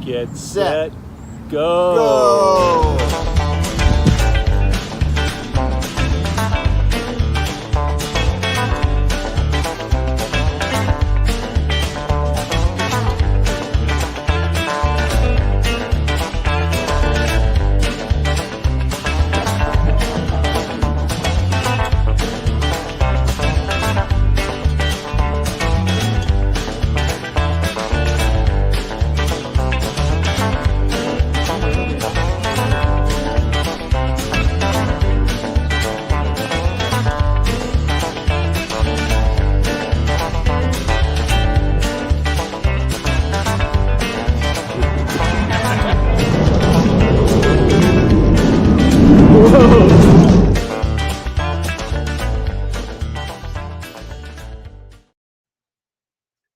Get set, go!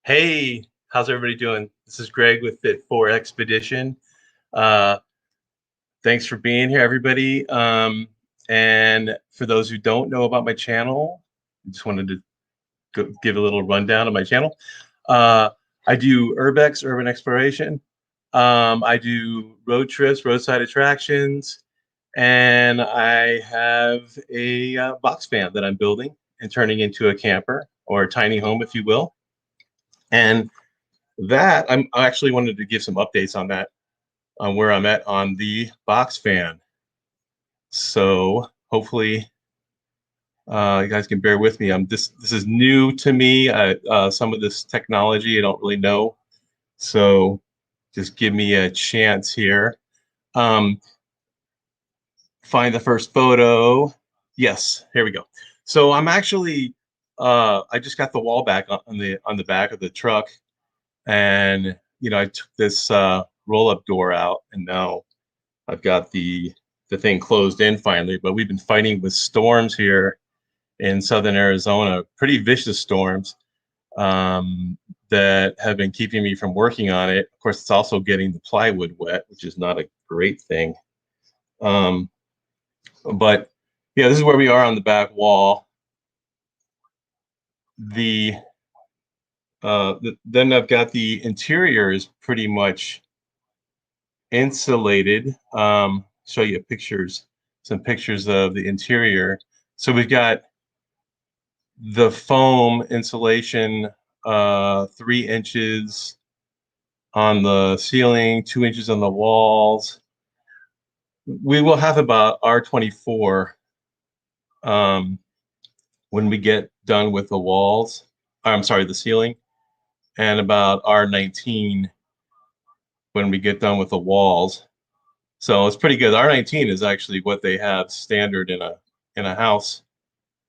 Hey, how's everybody doing? This is Greg with Fit4 Expedition. Thanks for being here, everybody. And for those who don't know about my channel, I just wanted to give a little rundown of my channel. I do urbex, urban exploration. I do road trips, roadside attractions, and I have a box van that I'm building and turning into a camper or a tiny home, if you will. And that I actually wanted to give some updates on that, on where I'm at on the box fan. So hopefully you guys can bear with me. This is new to me. Some of this technology I don't really know, so just give me a chance here. Find the first photo. Yes, here we go. So I'm actually I just got the wall back on the back of the truck. And, you know, I took this roll-up door out, and now I've got the thing closed in finally. But we've been fighting with storms here in southern Arizona, pretty vicious storms that have been keeping me from working on it. Of course, it's also getting the plywood wet, which is not a great thing. But yeah, this is where we are on the back wall. Then I've got the interior is pretty much insulated. Show you some pictures of the interior. So we've got the foam insulation, 3 inches on the ceiling, 2 inches on the walls. We will have about R24 when we get done with the walls. I'm sorry, the ceiling, and about R19 when we get done with the walls. So it's pretty good. R19 is actually what they have standard in a house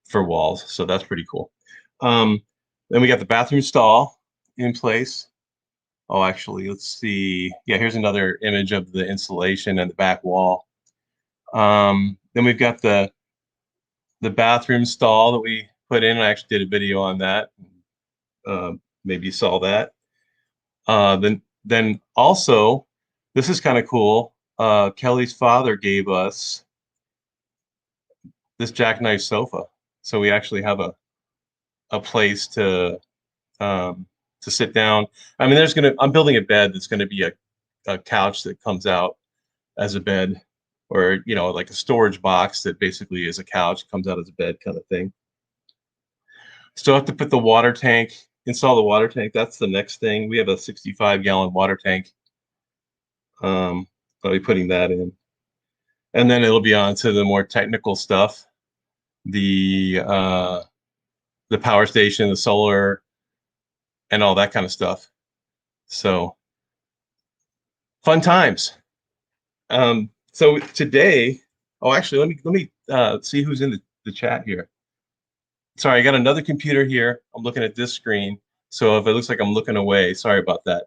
for walls. So that's pretty cool. Then we got the bathroom stall in place. Oh, actually, let's see. Yeah, here's another image of the insulation and the back wall. Then we've got the bathroom stall that we put in. I actually did a video on that. Maybe you saw that. Then also, this is kind of cool. Kelly's father gave us this jackknife sofa, so we actually have a place to sit down. I mean, I'm building a bed that's going to be a couch that comes out as a bed, or like a storage box that basically is a couch, comes out as a bed kind of thing. Still have to put the water tank, install the water tank. That's the next thing. We have a 65-gallon water tank. I'll be putting that in, and then it'll be on to the more technical stuff, the power station, the solar, and all that kind of stuff. So fun times. So today, oh, actually, let me see who's in the chat here. Sorry, I got another computer here. I'm looking at this screen, so if it looks like I'm looking away, sorry about that.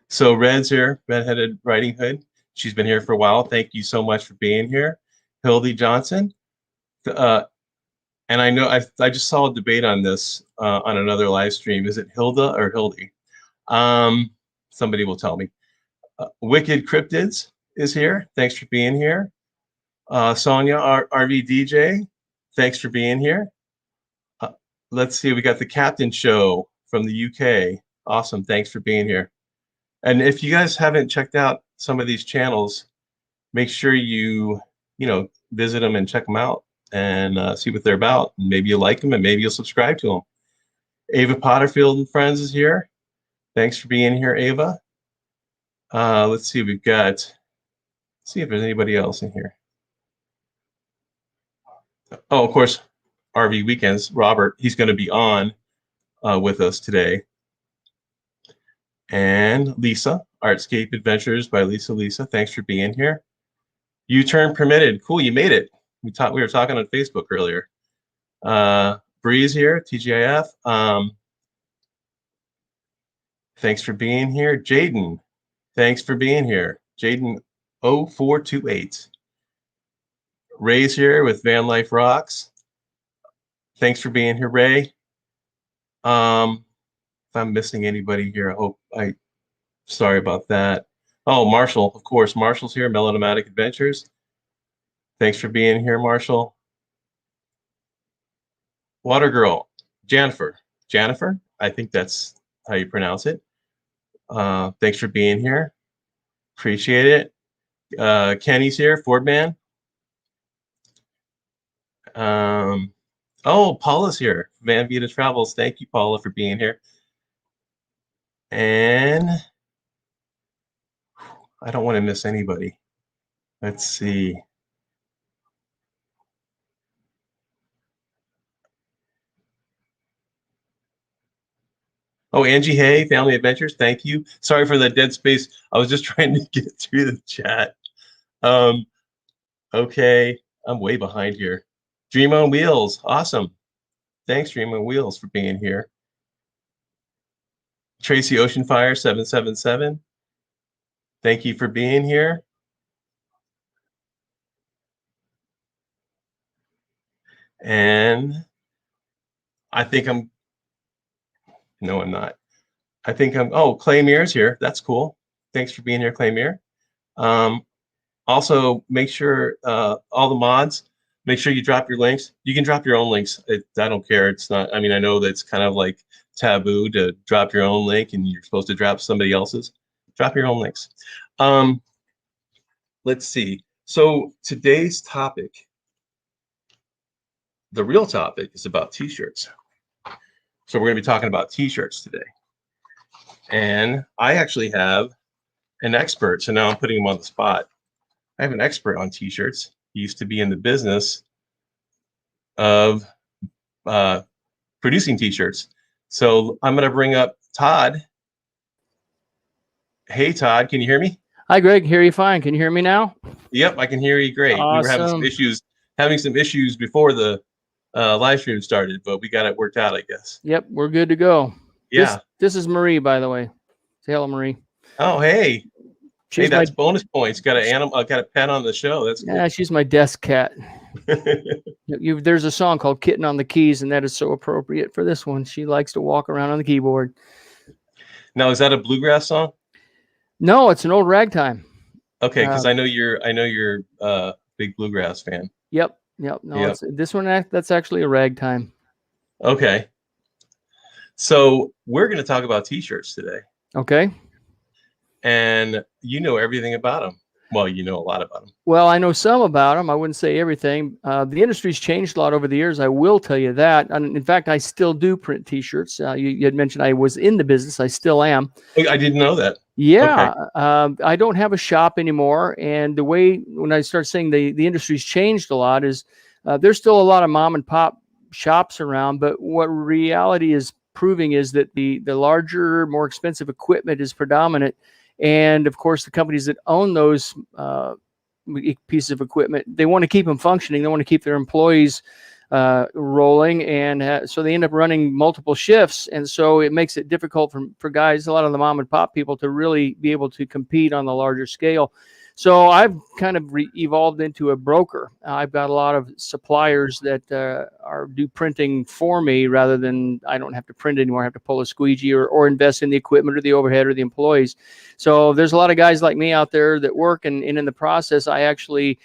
So Red's here, Redheaded Riding Hood. She's been here for a while. Thank you so much for being here. Hildy Johnson. And I know I just saw a debate on this on another live stream. Is it Hilda or Hildy? Somebody will tell me. Wicked Cryptids is here. Thanks for being here. Sonia, RV DJ, thanks for being here. Let's see, we got the Captain Show from the UK. Awesome. Thanks for being here. And if you guys haven't checked out some of these channels, make sure you visit them and check them out and see what they're about. Maybe you like them and maybe you'll subscribe to them. Ava Potterfield and Friends is here. Thanks for being here, Ava. Let's see, see if there's anybody else in here. Oh, of course, RV Weekends, Robert, he's going to be on with us today. And Lisa, Artscape Adventures by Lisa, thanks for being here. U-turn permitted. Cool, you made it. We were talking on Facebook earlier. Breeze here, TGIF. Thanks for being here. Jaden, thanks for being here. Jaden 0428. Ray's here with Van Life Rocks. Thanks for being here, Ray. If I'm missing anybody here, sorry about that. Oh, Marshall, of course. Marshall's here, Melodramatic Adventures. Thanks for being here, Marshall. Water Girl, Jennifer, I think that's how you pronounce it. Thanks for being here. Appreciate it. Kenny's here, Ford Man. Oh, Paula's here, Van Vita Travels. Thank you, Paula, for being here. And I don't want to miss anybody. Let's see. Oh, Angie Hay, Family Adventures. Thank you. Sorry for the dead space. I was just trying to get through the chat. Okay, I'm way behind here. Dream on Wheels. Awesome. Thanks, Dream on Wheels, for being here. Tracy Oceanfire 777. Thank you for being here. And I think no, I'm not. Oh, Clay Mears here. That's cool. Thanks for being here, Clay Mear. Also, make sure all the mods, make sure you drop your links. You can drop your own links. I don't care. It's not, I mean, I know that's kind of like taboo to drop your own link and you're supposed to drop somebody else's. Drop your own links. Let's see. So today's topic, the real topic, is about T-shirts. So we're going to be talking about T-shirts today. And I actually have an expert. So now I'm putting him on the spot. I have an expert on T-shirts. He used to be in the business of producing T-shirts. So I'm going to bring up Todd. Hey, Todd, can you hear me? Hi, Greg. Hear you fine. Can you hear me now? Yep, I can hear you great. Awesome. We were having some issues before the live stream started, but we got it worked out, I guess. Yep, we're good to go. Yeah. This is Marie, by the way. Say hello, Marie. Oh, hey. She's that's bonus points. Got a pet on the show. That's cool. Yeah, she's my desk cat. There's a song called Kitten on the Keys, and that is so appropriate for this one. She likes to walk around on the keyboard. Now, is that a bluegrass song? No, it's an old ragtime. Okay, because I know you're a big bluegrass fan. Yep. No, yep. This one, that's actually a ragtime. Okay. So we're going to talk about T-shirts today. Okay. And you know everything about them. Well, you know a lot about them. Well, I know some about them. I wouldn't say everything. The industry's changed a lot over the years. I will tell you that. And in fact, I still do print T-shirts. You had mentioned I was in the business. I still am. I didn't know that. Yeah. Okay. I don't have a shop anymore. And the way, when I start saying the industry's changed a lot, is there's still a lot of mom and pop shops around. But what reality is proving is that the larger, more expensive equipment is predominant. And of course, the companies that own those pieces of equipment, they want to keep them functioning. They want to keep their employees rolling. And so they end up running multiple shifts. And so it makes it difficult for guys, a lot of the mom and pop people, to really be able to compete on the larger scale. So I've kind of evolved into a broker. I've got a lot of suppliers that do printing for me, rather than I don't have to print anymore. I have to pull a squeegee or invest in the equipment or the overhead or the employees. So there's a lot of guys like me out there that work, and in the process, I actually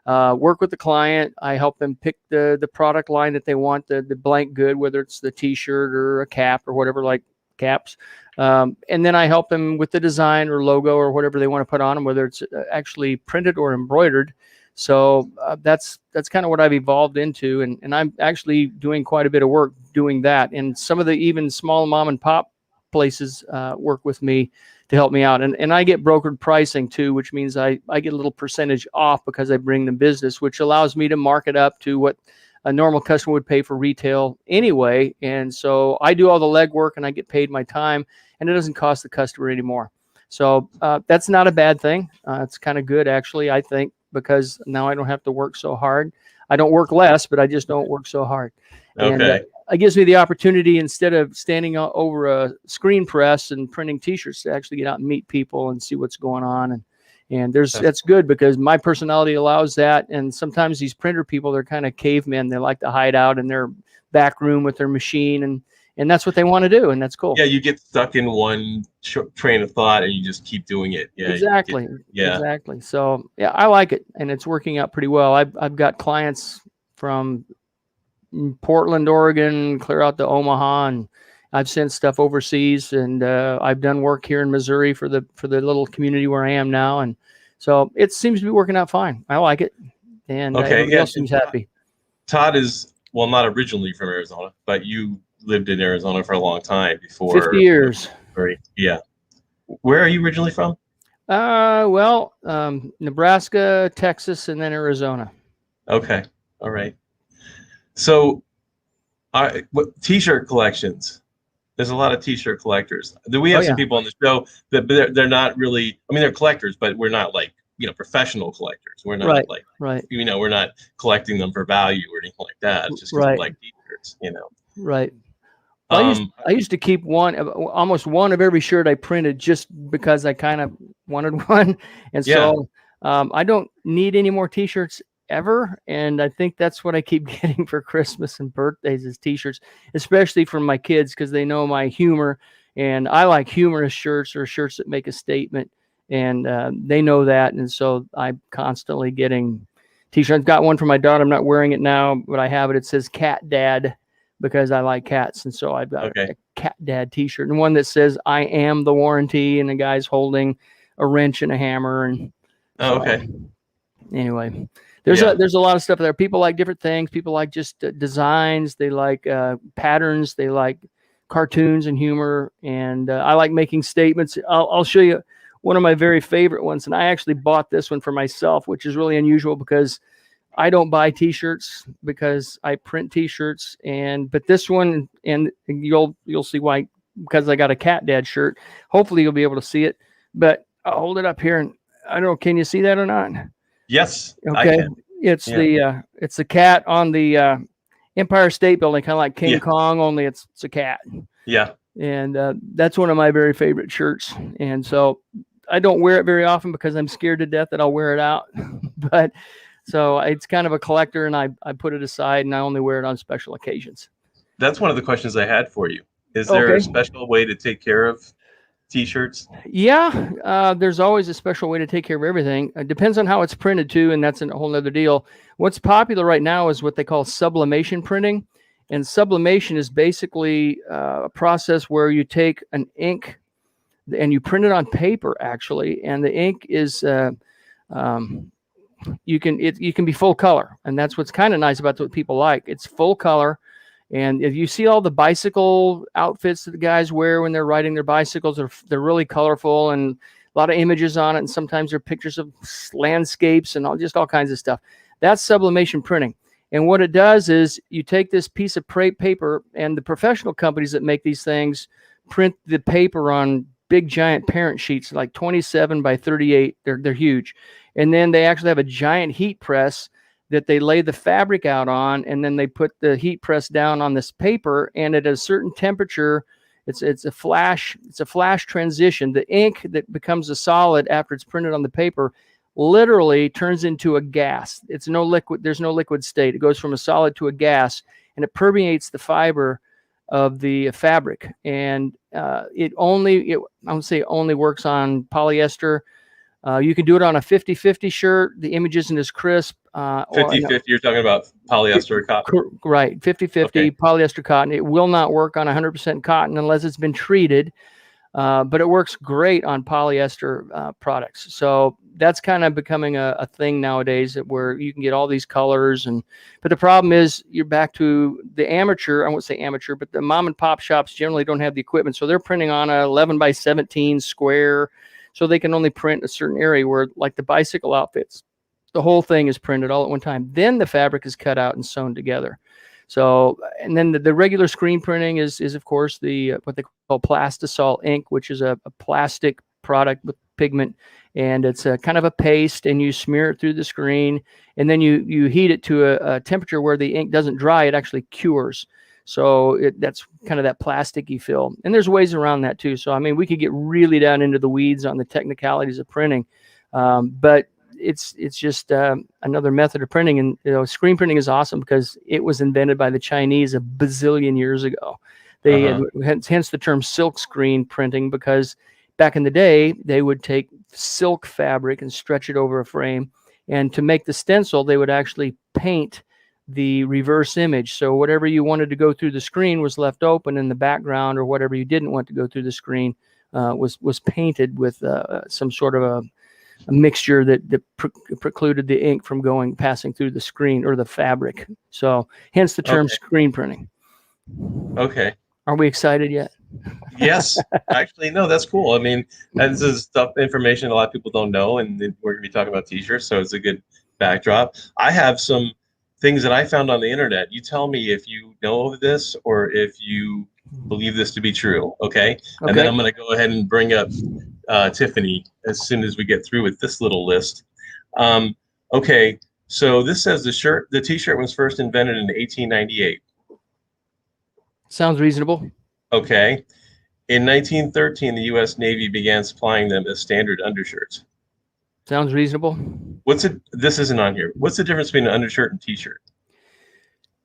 work with the client. I help them pick the product line that they want, the blank good, whether it's the T-shirt or a cap or whatever, like caps. And then I help them with the design or logo or whatever they want to put on them, whether it's actually printed or embroidered. So that's kind of what I've evolved into, and I'm actually doing quite a bit of work doing that. And some of the even small mom and pop places work with me to help me out, and I get brokered pricing too, which means I get a little percentage off because I bring them business, which allows me to mark it up to what a normal customer would pay for retail anyway. And so I do all the legwork and I get paid my time, and it doesn't cost the customer anymore. So that's not a bad thing. It's kind of good, actually, I think, because now I don't have to work so hard. I don't work less, but I just don't work so hard. Okay. And it gives me the opportunity, instead of standing over a screen press and printing T-shirts, to actually get out and meet people and see what's going on. And that's good, because my personality allows that. And sometimes these printer people, they're kind of cavemen. They like to hide out in their back room with their machine, and that's what they want to do, and that's cool. Yeah, you get stuck in one train of thought and you just keep doing it. Yeah, exactly. Exactly. So yeah, I like it, and it's working out pretty well. I've got clients from Portland, Oregon, clear out to Omaha, and I've sent stuff overseas, and I've done work here in Missouri for the little community where I am now, and so it seems to be working out fine. I like it, and everybody else seems happy. Todd is, well, not originally from Arizona, but you lived in Arizona for a long time before. 50 years. Yeah. Where are you originally from? Nebraska, Texas, and then Arizona. Okay. All right. So, what T-shirt collections? There's a lot of T-shirt collectors. We have some people on the show that they're not really. I mean, they're collectors, but we're not like professional collectors. We're not we're not collecting them for value or anything like that. Just because we like T-shirts, Right. I used to keep almost one of every shirt I printed, just because I kind of wanted one, and so I don't need any more T-shirts ever, and I think that's what I keep getting for Christmas and birthdays is T-shirts, especially from my kids, because they know my humor, and I like humorous shirts or shirts that make a statement, and they know that, and so I'm constantly getting T-shirts. I've got one for my daughter. I'm not wearing it now, but I have it. It says "Cat Dad," because I like cats, and so I've got a Cat Dad T-shirt, and one that says "I am the warranty," and the guy's holding a wrench and a hammer, and anyway. There's a lot of stuff there. People like different things. People like just designs. They like patterns. They like cartoons and humor. And I like making statements. I'll show you one of my very favorite ones. And I actually bought this one for myself, which is really unusual because I don't buy T-shirts, because I print T-shirts. But this one, and you'll see why, because I got a Cat Dad shirt. Hopefully you'll be able to see it. But I'll hold it up here, and I don't know. Can you see that or not? Yes. Okay. It's the cat on the Empire State Building, kind of like King Kong, only it's a cat. Yeah. And that's one of my very favorite shirts. And so I don't wear it very often because I'm scared to death that I'll wear it out. But so it's kind of a collector, and I put it aside, and I only wear it on special occasions. That's one of the questions I had for you. Is there a special way to take care of T-shirts? Yeah, there's always a special way to take care of everything. It depends on how it's printed too, and that's a whole nother deal. What's popular right now is what they call sublimation printing, and sublimation is basically a process where you take an ink and you print it on paper, actually, and the ink is you can be full color, and that's what's kind of nice about what people like. It's full color. And if you see all the bicycle outfits that the guys wear when they're riding their bicycles, they're really colorful and a lot of images on it. And sometimes they're pictures of landscapes and all kinds of stuff. That's sublimation printing. And what it does is you take this piece of paper, and the professional companies that make these things print the paper on big giant parent sheets, like 27 by 38. They're huge. And then they actually have a giant heat press that they lay the fabric out on, and then they put the heat press down on this paper, and at a certain temperature, it's a flash transition. The ink that becomes a solid after it's printed on the paper literally turns into a gas. It's no liquid. There's no liquid state. It goes from a solid to a gas, and it permeates the fiber of the fabric. And I would say it only works on polyester, You can do it on a 50-50 shirt. The image isn't as crisp. 50-50, you're talking about polyester or cotton? Right, 50-50 Okay. polyester cotton. It will not work on 100% cotton unless it's been treated, but it works great on polyester products. So that's kind of becoming a thing nowadays, where you can get all these colors. But the problem is, you're back to the amateur. I won't say amateur, but the mom and pop shops generally don't have the equipment, so they're printing on a 11x17 square. So they can only print a certain area, where, like the bicycle outfits, the whole thing is printed all at one time. Then the fabric is cut out and sewn together. So, and then the regular screen printing is of course the what they call plastisol ink, which is a plastic product with pigment, and it's a kind of a paste, and you smear it through the screen, and then you heat it to a temperature where the ink doesn't dry, it actually cures. So that's kind of that plasticky feel. And there's ways around that too. So, I mean, we could get really down into the weeds on the technicalities of printing. But it's just another method of printing. And, you know, screen printing is awesome because it was invented by the Chinese a bazillion years ago. Hence the term silk screen printing, because back in the day, they would take silk fabric and stretch it over a frame. And to make the stencil, they would actually paint the reverse image. So whatever you wanted to go through the screen was left open in the background, or whatever you didn't want to go through the screen was painted with some sort of a mixture that precluded the ink from passing through the screen or the fabric. So hence the term screen printing. Okay. Are we excited yet? Yes. Actually, no, that's cool. I mean, this is information a lot of people don't know, and we're going to be talking about T-shirts, so it's a good backdrop. I have some things that I found on the internet. You tell me if you know this or if you believe this to be true, okay? And then I'm going to go ahead and bring up Tiffany as soon as we get through with this little list. Okay, so this says the T-shirt was first invented in 1898. Sounds reasonable. Okay. In 1913, the U.S. Navy began supplying them as standard undershirts. Sounds reasonable. This isn't on here. What's the difference between an undershirt and T-shirt?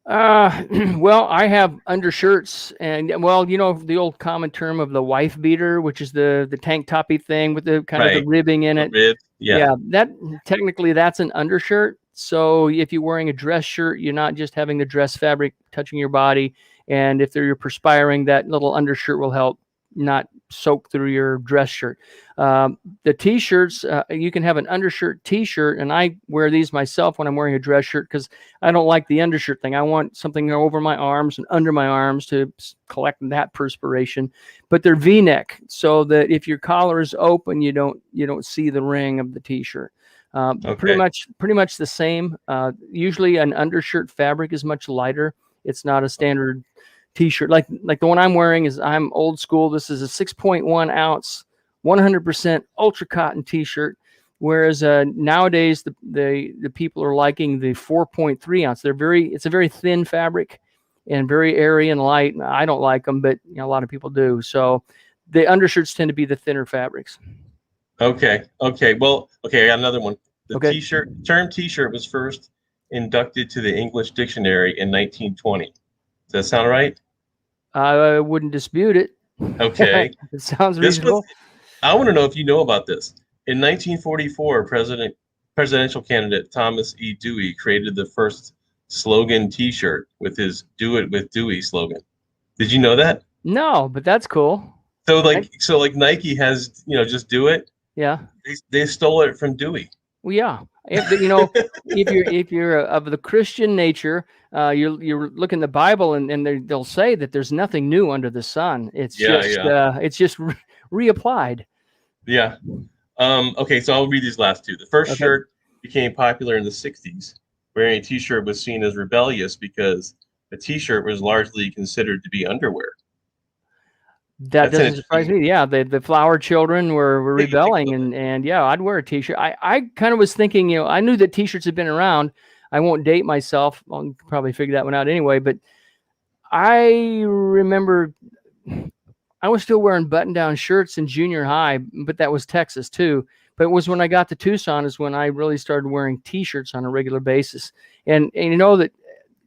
Well, I have undershirts, and well, you know, the old common term of the wife beater, which is the tank toppy thing with the kind of the ribbing in it. Rib. Yeah. That technically that's an undershirt. So if you're wearing a dress shirt, you're not just having the dress fabric touching your body. And if you're perspiring, that little undershirt will help not soak through your dress shirt. The T-shirts, you can have an undershirt T-shirt, and I wear these myself when I'm wearing a dress shirt because I don't like the undershirt thing. I want something over my arms and under my arms to collect that perspiration. But they're V-neck, so that if your collar is open, you don't see the ring of the T-shirt. Pretty much the same. Usually, an undershirt fabric is much lighter. It's not a standard T-shirt like the one I'm wearing. I'm old school. This is a 6.1 ounce 100% ultra cotton T-shirt, whereas nowadays the people are liking the 4.3 ounce. It's a very thin fabric and very airy and light. I don't like them, but a lot of people do. So the undershirts tend to be the thinner fabrics. Okay. Well, I got another one. The term T-shirt was first inducted to the English dictionary in 1920. Does that sound right? I wouldn't dispute it. Okay. It sounds reasonable. I want to know if you know about this. In 1944, presidential candidate Thomas E. Dewey created the first slogan T-shirt with his "Do It with Dewey" slogan. Did you know that? No, but that's cool. So like Nike has, just do it. Yeah. They stole it from Dewey. Well, yeah. If you're of the Christian nature, you're looking at the Bible, and they'll say that there's nothing new under the sun. It's just reapplied. Yeah. Okay, so I'll read these last two. The first shirt became popular in the 60s. Wearing a T-shirt was seen as rebellious because a T-shirt was largely considered to be underwear. That doesn't surprise me. Yeah, the flower children were rebelling, and yeah, I'd wear a T-shirt. I kind of was thinking, I knew that T-shirts had been around. I won't date myself. I'll probably figure that one out anyway. But I remember I was still wearing button-down shirts in junior high, but that was Texas too. But it was when I got to Tucson is when I really started wearing T-shirts on a regular basis. And you know that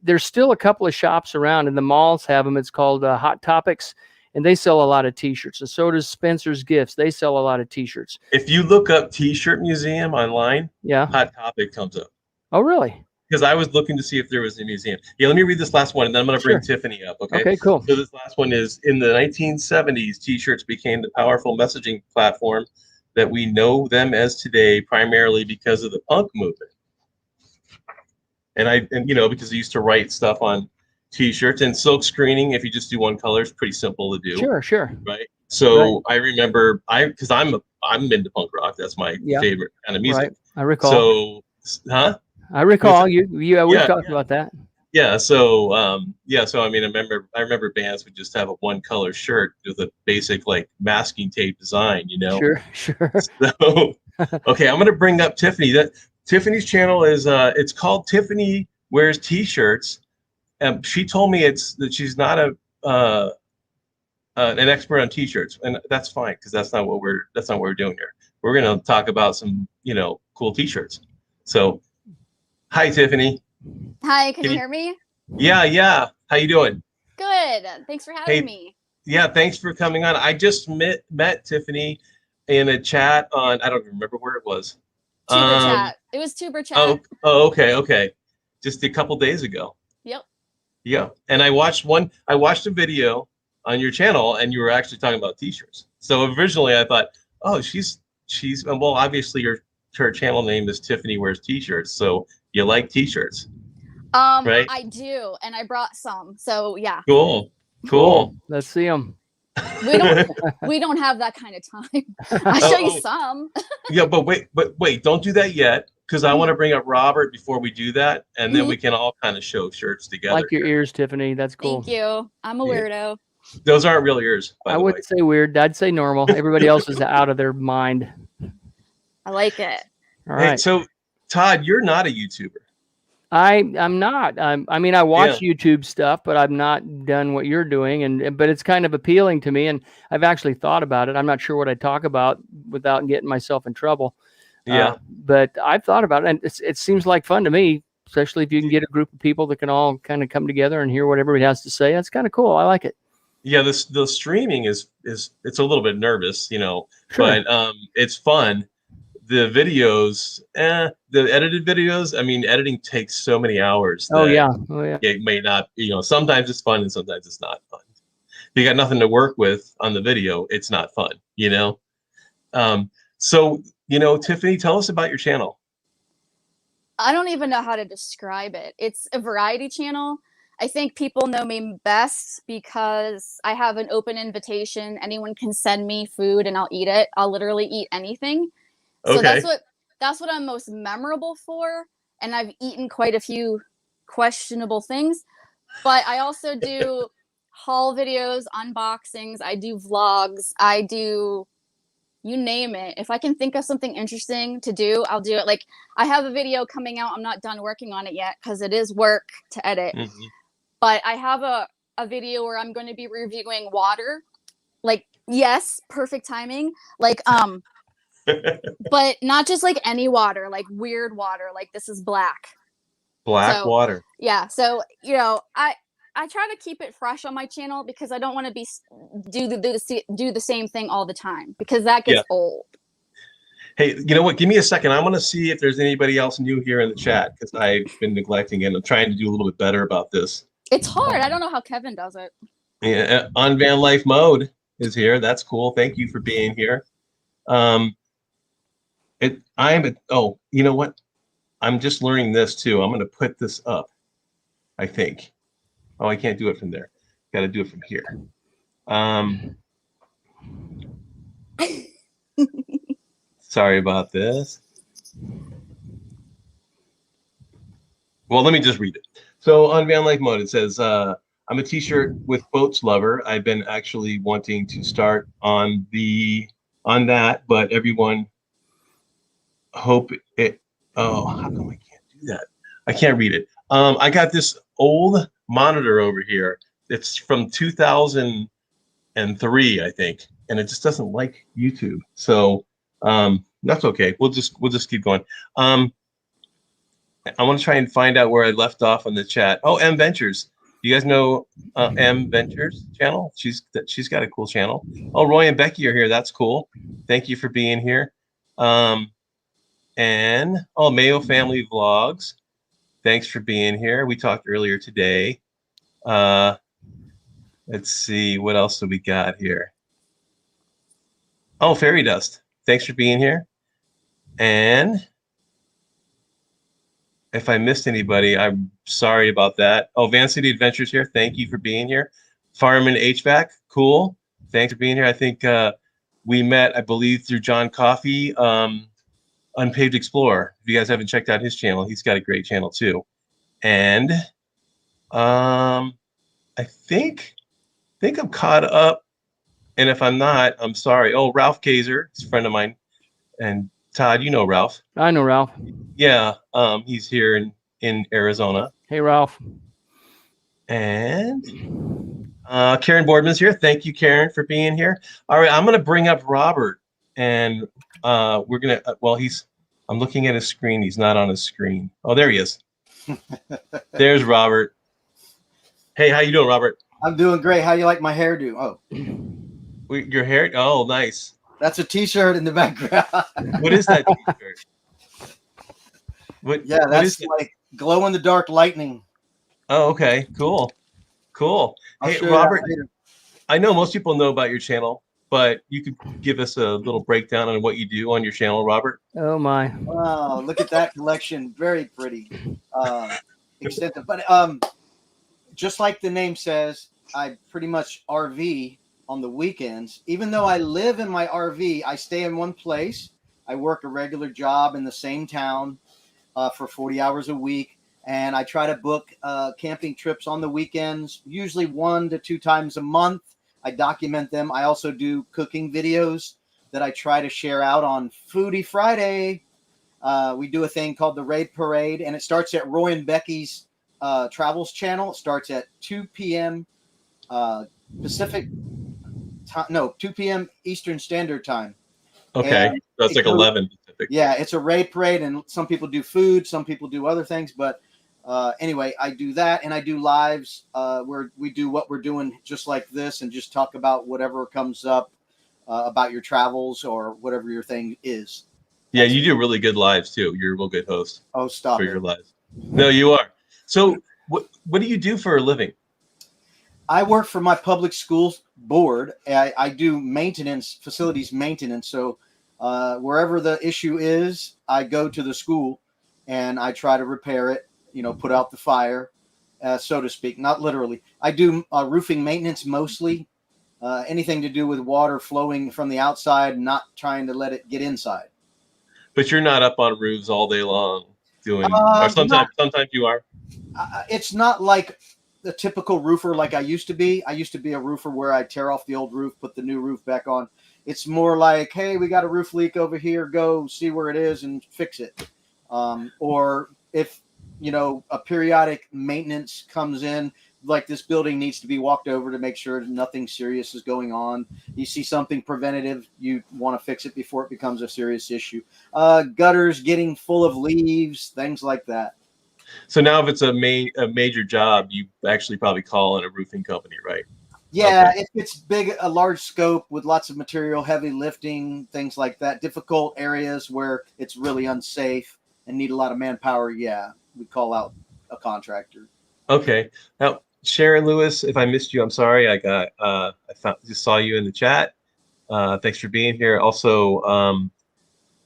there's still a couple of shops around, and the malls have them. It's called Hot Topics. and they sell a lot of T-shirts, and so does Spencer's Gifts. They sell a lot of T-shirts. If you look up T-shirt museum online, Yeah. Hot Topic comes up. Oh, really? Because I was looking to see if there was a museum. Yeah, let me read this last one, and then I'm going to bring Sure. Tiffany up. Okay. Okay, cool. So this last one is, in the 1970s, T-shirts became the powerful messaging platform that we know them as today, primarily because of the punk movement. And you know, because I used to write stuff on T-shirts, and silk screening, if you just do one color, is pretty simple to do. Sure, sure. Right. So Right. I remember, because I'm into punk rock. That's my favorite kind of music. Right. I recall. So, huh? I recall we've talked about that. Yeah. So, so I mean, I remember bands would just have a one color shirt with a basic like masking tape design, you know? Sure. So, okay, I'm gonna bring up Tiffany. Tiffany's channel is it's called Tiffany Wears T-Shirts. She told me that she's not an expert on T-shirts, and that's fine, because that's not what we're doing here. We're gonna talk about some, you know, cool T-shirts. So, hi, Tiffany. Hi, can you hear me? Yeah. How you doing? Good. Thanks for having me. Yeah, thanks for coming on. I just met Tiffany in a chat on, I don't remember where it was. Tuber chat. It was Tuber chat. Oh, okay. Just a couple days ago. Yep. Yeah, and I watched a video on your channel, and you were actually talking about T-shirts. So originally I thought, oh, she's well, obviously her channel name is Tiffany Wears T-Shirts, so you like T-shirts. Right? I do, and I brought some. So yeah. Cool. Let's see them. We don't have that kind of time. I'll show you some. Yeah, but wait, don't do that yet, because I want to bring up Robert before we do that, and then we can all kind of show shirts together. Like your ears, Tiffany. That's cool. Thank you. I'm a weirdo. Those aren't real ears, by the way. I wouldn't say weird. I'd say normal. Everybody else is out of their mind. I like it. All right. Hey, so Todd, you're not a YouTuber. I'm not. I mean, I watch YouTube stuff, but I've not done what you're doing, but it's kind of appealing to me, and I've actually thought about it. I'm not sure what I talk about without getting myself in trouble. Yeah. But I've thought about it, and it seems like fun to me, especially if you can get a group of people that can all kind of come together and hear what everybody has to say. That's kind of cool. I like it. Yeah, the streaming is it's a little bit nervous, you know, Sure. but it's fun. The videos, the edited videos, I mean, editing takes so many hours. Oh yeah. It may not, you know, sometimes it's fun and sometimes it's not fun. If you got nothing to work with on the video, it's not fun, you know? So, you know, Tiffany, tell us about your channel. I don't even know how to describe it. It's a variety channel. I think people know me best because I have an open invitation. Anyone can send me food and I'll eat it. I'll literally eat anything. So Okay. that's what I'm most memorable for. And I've eaten quite a few questionable things, but I also do haul videos, unboxings. I do vlogs. I do, you name it. If I can think of something interesting to do, I'll do it. Like I have a video coming out. I'm not done working on it yet because it is work to edit, but I have a video where I'm going to be reviewing water. Like, yes, perfect timing. Like, but not just like any water, like weird water, like this is black Water. Yeah, so you know, I try to keep it fresh on my channel because I don't want to be do the same thing all the time because that gets old. Hey, you know what, give me a second. I want to see if there's anybody else new here in the chat because I've been neglecting it. I'm trying to do a little bit better about this. It's hard. I don't know how Kevin does it. Yeah, on Van Life Mode is here. That's cool. Thank you for being here. Oh, you know what? I'm just learning this too. I'm going to put this up, I think. Oh, I can't do it from there. Got to do it from here. Sorry about this. Well, let me just read it. So on Van Life Mode, it says, I'm a T-shirt with boats lover. I've been actually wanting to start on that, but everyone hope it. Oh, how come I can't do that? I can't read it. I got this old monitor over here. It's from 2003, I think, and it just doesn't like YouTube. So that's okay. We'll just keep going. I want to try and find out where I left off on the chat. Oh, M Ventures. You guys know M Ventures channel? She's got a cool channel. Oh, Roy and Becky are here. That's cool. Thank you for being here. And Mayo Family Vlogs. Thanks for being here. We talked earlier today. Let's see, what else do we got here? Oh, Fairy Dust. Thanks for being here. And if I missed anybody, I'm sorry about that. Oh, Van City Adventures here. Thank you for being here. Fireman HVAC. Cool. Thanks for being here. I think we met, I believe, through John Coffey, Unpaved Explorer. If you guys haven't checked out his channel, he's got a great channel too. And I think I'm caught up. And if I'm not, I'm sorry. Oh, Ralph Kaiser, he's a friend of mine. And Todd, you know Ralph. I know Ralph. Yeah, he's here in Arizona. Hey, Ralph. And Karen Boardman's here. Thank you, Karen, for being here. All right, I'm going to bring up Robert. And we're going to, I'm looking at his screen. He's not on his screen. Oh, there he is. There's Robert. Hey, how you doing, Robert? I'm doing great. How do you like my hairdo? Oh, your hair? Oh, nice. That's a T-shirt in the background. What is that T-shirt? Yeah, that's like glow in the dark lightning. Oh, okay, cool. Hey, Robert, I know most people know about your channel, but you could give us a little breakdown on what you do on your channel, Robert. Oh my! Wow, look at that collection. Very pretty, extensive. But just like the name says, I pretty much RV on the weekends. Even though I live in my RV, I stay in one place. I work a regular job in the same town for 40 hours a week. And I try to book camping trips on the weekends, usually 1 to 2 times a month. I document them. I also do cooking videos that I try to share out on Foodie Friday. We do a thing called the Raid Parade, and it starts at Roy and Becky's Travels channel. It starts at 2 p.m. Pacific time. No, 2 p.m. Eastern Standard Time. Okay, and that's like 11 Pacific. Yeah, it's a Raid Parade, and some people do food, some people do other things, but anyway, I do that, and I do lives where we do what we're doing just like this and just talk about whatever comes up about your travels or whatever your thing is. Yeah, you do really good lives too. You're a real good host. Oh, stop for it. your lives. No, you are. So what do you do for a living? I work for my public schools board. I do maintenance, facilities maintenance. So wherever the issue is, I go to the school and I try to repair it, put out the fire, so to speak, not literally. I do roofing maintenance mostly, anything to do with water flowing from the outside, not trying to let it get inside. But you're not up on roofs all day long doing, or sometimes you are. It's not like the typical roofer like I used to be. I used to be a roofer where I tear off the old roof, put the new roof back on. It's more like, hey, we got a roof leak over here. Go see where it is and fix it. Or if, a periodic maintenance comes in, like this building needs to be walked over to make sure nothing serious is going on. You see something preventative, you want to fix it before it becomes a serious issue. Gutters getting full of leaves, things like that. So now if it's a major job, you actually probably call in a roofing company, right? Yeah, okay. If it's big, a large scope with lots of material, heavy lifting, things like that, difficult areas where it's really unsafe and need a lot of manpower, yeah, we call out a contractor. Okay. Now, Sharon Lewis, if I missed you, I'm sorry. I just saw you in the chat. Thanks for being here. Also,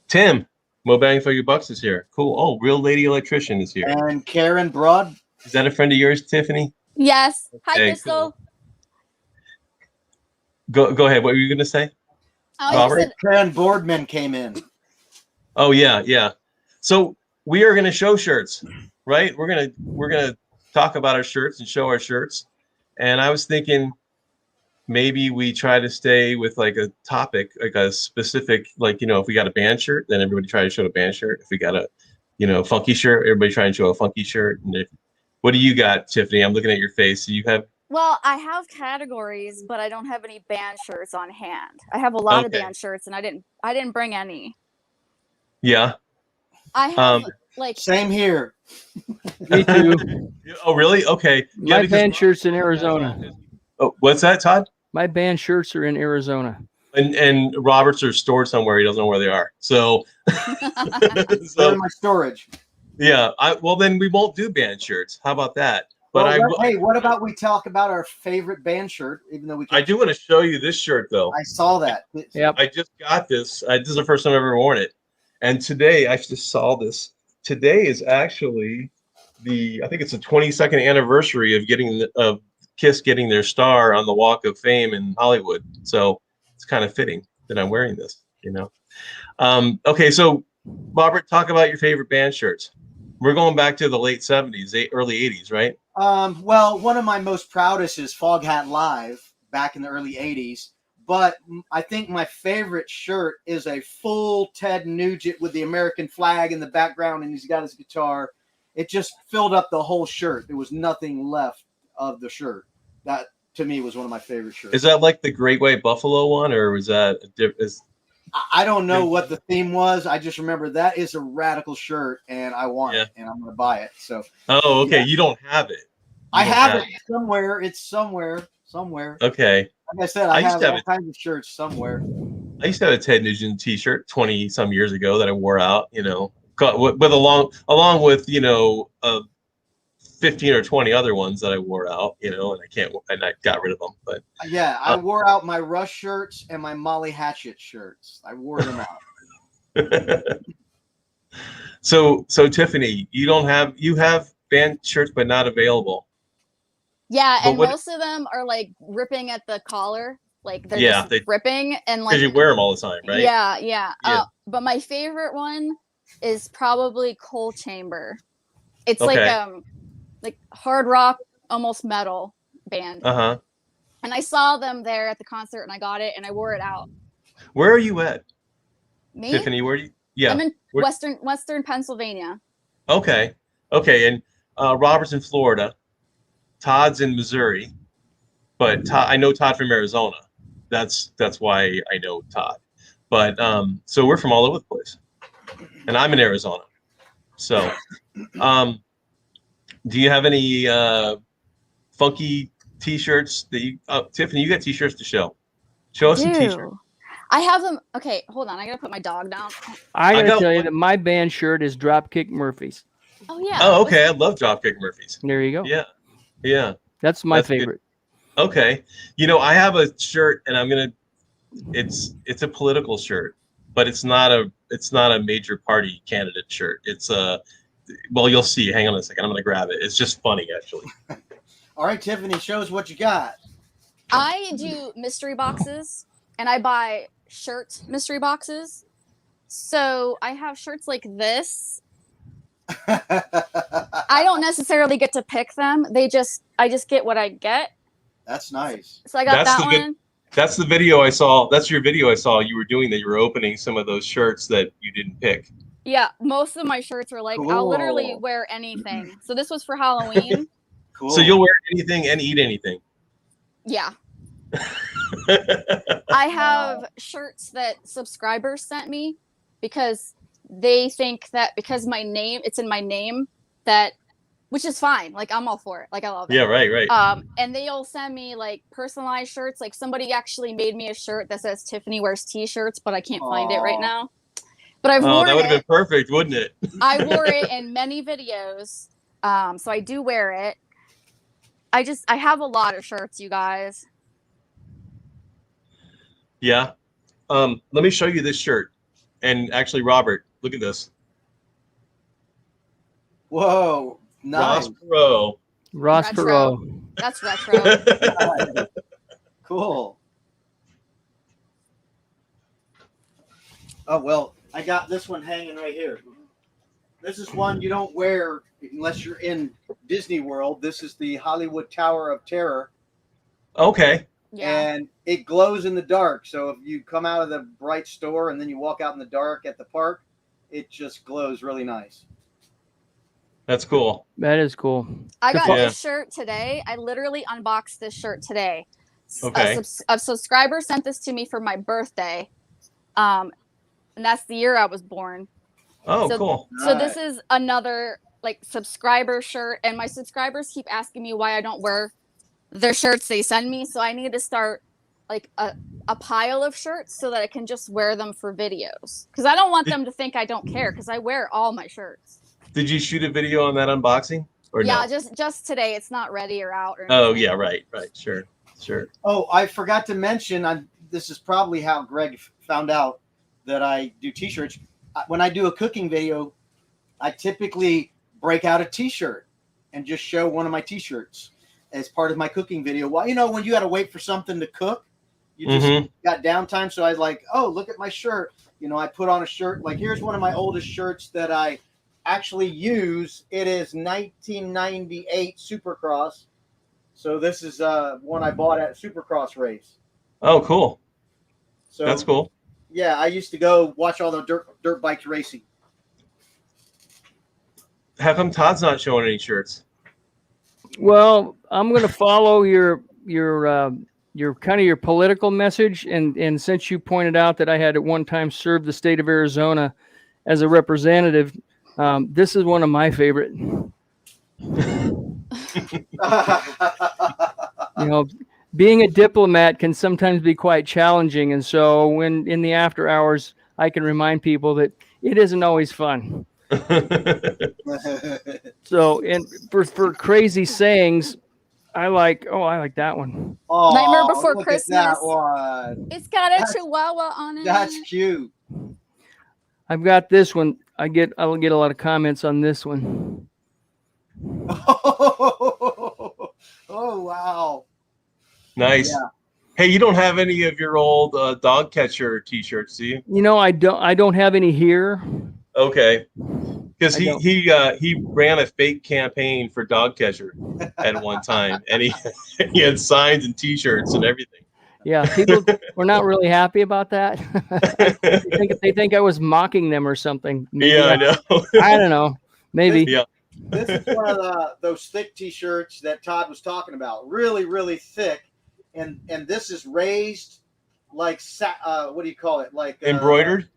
Tim, Mo Bang for Your Bucks is here. Cool. Oh, Real Lady Electrician is here. And Karen Broad. Is that a friend of yours, Tiffany? Yes. Okay, Hi, Crystal. Cool. Go ahead. What were you going to say? Robert? Karen Boardman came in. Oh yeah. So we are going to show shirts, right? We're gonna talk about our shirts and show our shirts. And I was thinking maybe we try to stay with like a topic, like a specific, like, if we got a band shirt, then everybody try to show a band shirt. If we got a, funky shirt, everybody try and show a funky shirt. And what do you got, Tiffany? I'm looking at your face. So you have. Well, I have categories, but I don't have any band shirts on hand. I have a lot of band shirts, and I didn't bring any. Yeah. I have same here. Me too. Oh, really? Okay. Yeah, My because band shirts in Arizona. oh, what's that, Todd? My band shirts are in Arizona. And Roberts are stored somewhere. He doesn't know where they are. So, They're so in my storage. yeah. Well, then we won't do band shirts. How about that? But Well, hey, what about we talk about our favorite band shirt? Even though we I can't do want to show you this shirt though. I saw that. Yep. I just got this. This is the first time I've ever worn it. And today I just saw this. Today is actually I think it's the 22nd anniversary of Kiss getting their star on the Walk of Fame in Hollywood. So it's kind of fitting that I'm wearing this, you know. Okay, so Robert, talk about your favorite band shirts. We're going back to the late 70s, early 80s, right? Well, one of my most proudest is Fog Hat Live back in the early 80s. But I think my favorite shirt is a full Ted Nugent with the American flag in the background, and he's got his guitar. It just filled up the whole shirt. There was nothing left of the shirt. That, to me, was one of my favorite shirts. Is that like the Great White Buffalo one, or was that I don't know what the theme was. I just remember that is a radical shirt, and I want it, and I'm going to buy it. So. Oh, okay. Yeah. You don't have it. I have it somewhere. It's somewhere. Okay. Like I said, I have all kinds of shirts somewhere. I used to have a Ted Nugent T-shirt 20 some years ago that I wore out, you know, with along with, you know, 15 or 20 other ones that I wore out, you know, and I got rid of them. But yeah, I wore out my Rush shirts and my Molly Hatchet shirts. I wore them out. So Tiffany, you have band shirts but not available. Yeah, and most of them are like ripping at the collar, like they're just ripping, and like because you wear them all the time, right? Yeah. But my favorite one is probably Coal Chamber. It's like hard rock, almost metal band. And I saw them there at the concert, and I got it, and I wore it out. Where are you at? Me? Tiffany, where are you? Yeah, I'm in Western Pennsylvania. Okay, and Robert's in Florida. Todd's in Missouri, but I know Todd from Arizona. That's why I know Todd. But so we're from all over the place, and I'm in Arizona. So, do you have any funky T-shirts that you? Tiffany, you got T-shirts to show. Show us some T-shirts. I have them. Okay, hold on. I gotta put my dog down. I gotta tell you that my band shirt is Dropkick Murphys. Oh yeah. Oh okay. I love Dropkick Murphys. There you go. Yeah. That's my favorite. Good. Okay. You know, I have a shirt, and it's a political shirt, but it's not a major party candidate shirt. It's well, you'll see. Hang on a second. I'm gonna grab it. It's just funny, actually. All right, Tiffany, show us what you got. I do mystery boxes, and I buy shirt mystery boxes. So I have shirts like this. I don't necessarily get to pick them. I just get what I get. That's nice. So I got that one. That's the video I saw. That's your video I saw you were doing, that you were opening some of those shirts that you didn't pick. Yeah, most of my shirts are like, I'll literally wear anything. So this was for Halloween. Cool. So you'll wear anything and eat anything. Yeah. I have shirts that subscribers sent me because they think that because it's in my name, which is fine. Like, I'm all for it. Like, I love it. Yeah, right. And they'll send me like personalized shirts. Like, somebody actually made me a shirt that says Tiffany Wears T-Shirts, but I can't find it right now. But I've worn it. That would have been perfect, wouldn't it? I wore it in many videos. So I do wear it. I have a lot of shirts, you guys. Yeah. Let me show you this shirt. And actually, Robert, look at this. Whoa. Nice. Ross Perot. That's retro. Cool. Oh, well, I got this one hanging right here. This is one you don't wear unless you're in Disney World. This is the Hollywood Tower of Terror. Okay. Yeah. And it glows in the dark. So if you come out of the bright store and then you walk out in the dark at the park, it just glows really nice. That's cool. That is cool. I got this shirt today. I literally unboxed this shirt today. Okay. A subscriber sent this to me for my birthday. And that's the year I was born. Oh, cool. So this is another like subscriber shirt, and my subscribers keep asking me why I don't wear their shirts they send me. So I need to start like a pile of shirts so that I can just wear them for videos. Because I don't want them to think I don't care, because I wear all my shirts. Did you shoot a video on that unboxing or Yeah, no? just today. It's not ready or out or Oh anything. yeah, right, sure. Oh, I forgot to mention, this is probably how Greg found out that I do T-shirts. When I do a cooking video, I typically break out a T-shirt and just show one of my T-shirts as part of my cooking video. Well, when you got to wait for something to cook, you just got downtime. So I was like, oh, look at my shirt. I put on a shirt. Like, here's one of my oldest shirts that I actually use. It is 1998 Supercross. So this is one I bought at a Supercross race. Oh, cool. So that's cool. Yeah, I used to go watch all the dirt bikes racing. How come Todd's not showing any shirts? Well, I'm going to follow your kind of your political message, and since you pointed out that I had at one time served the state of Arizona as a representative, this is one of my favorite. Being a diplomat can sometimes be quite challenging, and so when in the after hours, I can remind people that it isn't always fun. So, and for crazy sayings, I like that one. Oh, Nightmare Before look Christmas. At that one. It's got a chihuahua on it. That's cute. I've got this one. I'll get a lot of comments on this one. Oh wow. Nice. Yeah. Hey, you don't have any of your old dog catcher T-shirts, do you? I don't have any here. Okay. Because he ran a fake campaign for dog catcher at one time, and he had signs and T-shirts and everything. Yeah, people were not really happy about that. they think I was mocking them or something. Maybe Yeah, I know. I don't know. Maybe. Yeah. This is one of those thick T-shirts that Todd was talking about. Really, really thick, and this is raised like what do you call it? Like embroidered.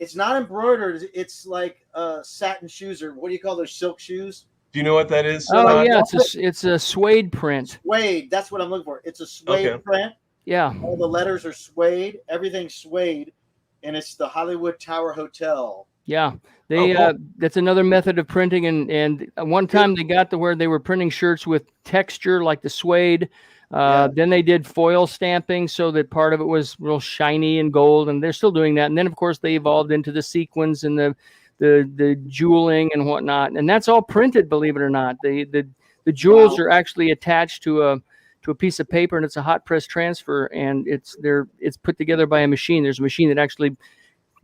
It's not embroidered. It's like satin shoes, or what do you call those silk shoes? Do you know what that is? Oh yeah, it's a suede print. Suede. That's what I'm looking for. It's a suede print. Yeah. All the letters are suede. Everything's suede, and it's the Hollywood Tower Hotel. Yeah, that's another method of printing, and one time they got to where they were printing shirts with texture like the suede. Then they did foil stamping so that part of it was real shiny and gold, and they're still doing that. And then of course they evolved into the sequins and the jeweling and whatnot, and that's all printed, believe it or not. The jewels are actually attached to a piece of paper, and it's a hot press transfer, and it's put together by a machine. There's a machine that actually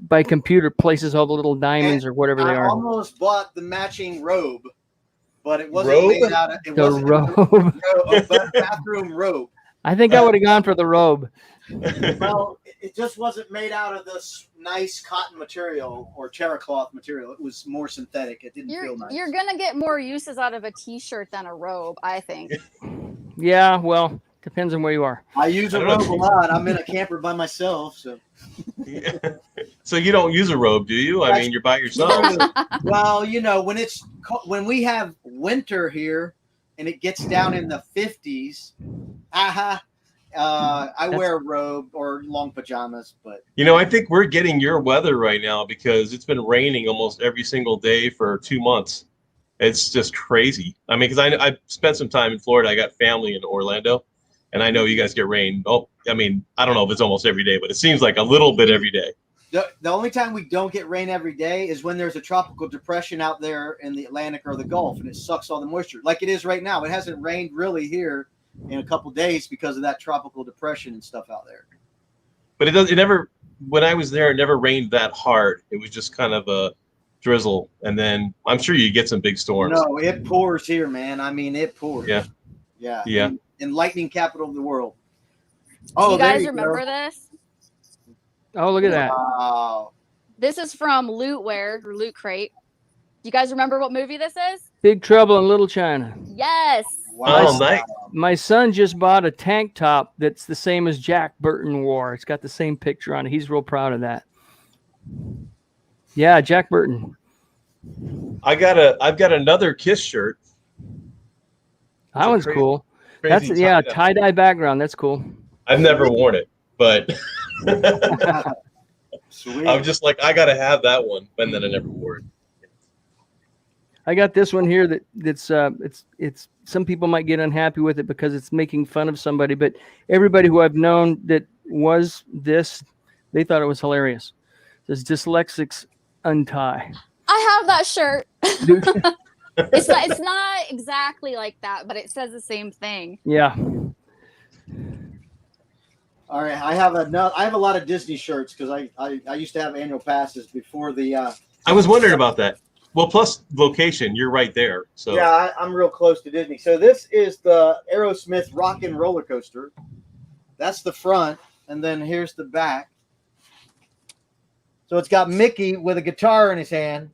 by computer places all the little diamonds or whatever they are. I almost bought the matching robe, but it wasn't made out of a bathroom robe. I think I would have gone for the robe. Well, it just wasn't made out of this nice cotton material or terracloth material. It was more synthetic. It didn't feel nice. You're gonna get more uses out of a T-shirt than a robe, I think. Yeah, well, depends on where you are. I use a robe a lot. I'm in a camper by myself, so. So you don't use a robe, do you? I mean, you're by yourself. Well, when we have winter here and it gets down in the 50s, I wear a robe or long pajamas. But I think we're getting your weather right now because it's been raining almost every single day for 2 months. It's just crazy. I mean, because I spent some time in Florida. I got family in Orlando. And I know you guys get rain. Oh, I mean, I don't know if it's almost every day, but it seems like a little bit every day. The only time we don't get rain every day is when there's a tropical depression out there in the Atlantic or the Gulf, and it sucks all the moisture, like it is right now. It hasn't rained really here in a couple days because of that tropical depression and stuff out there. But it never, when I was there, it never rained that hard. It was just kind of a drizzle. And then I'm sure you get some big storms. No, it pours here, man. I mean, it pours. Yeah. Yeah. Yeah. In lightning capital of the world. Oh, you guys remember this? Oh, look at that. Wow. This is from Lootware or Loot Crate. Do you guys remember what movie this is? Big Trouble in Little China. Yes. Wow. Oh, nice. My son just bought a tank top that's the same as Jack Burton wore. It's got the same picture on it. He's real proud of that. Yeah, Jack Burton. I've got another Kiss shirt. That one's cool. That's Crazy yeah, tie-dye. tie-dye background. That's cool. I've never worn it, but Sweet. I'm just like, I gotta have that one, and then I never wore it. I got this one here that's it's some people might get unhappy with it because it's making fun of somebody, but everybody who I've known that was this, they thought it was hilarious. It says dyslexics untie. I have that shirt. It's not exactly like that, but it says the same thing. Yeah. All right, I have a lot of Disney shirts because I used to have annual passes before the. I was wondering about that. Well, plus location, you're right there. So yeah, I'm real close to Disney. So this is the Aerosmith Rockin' Roller Coaster. That's the front, and then here's the back. So it's got Mickey with a guitar in his hand,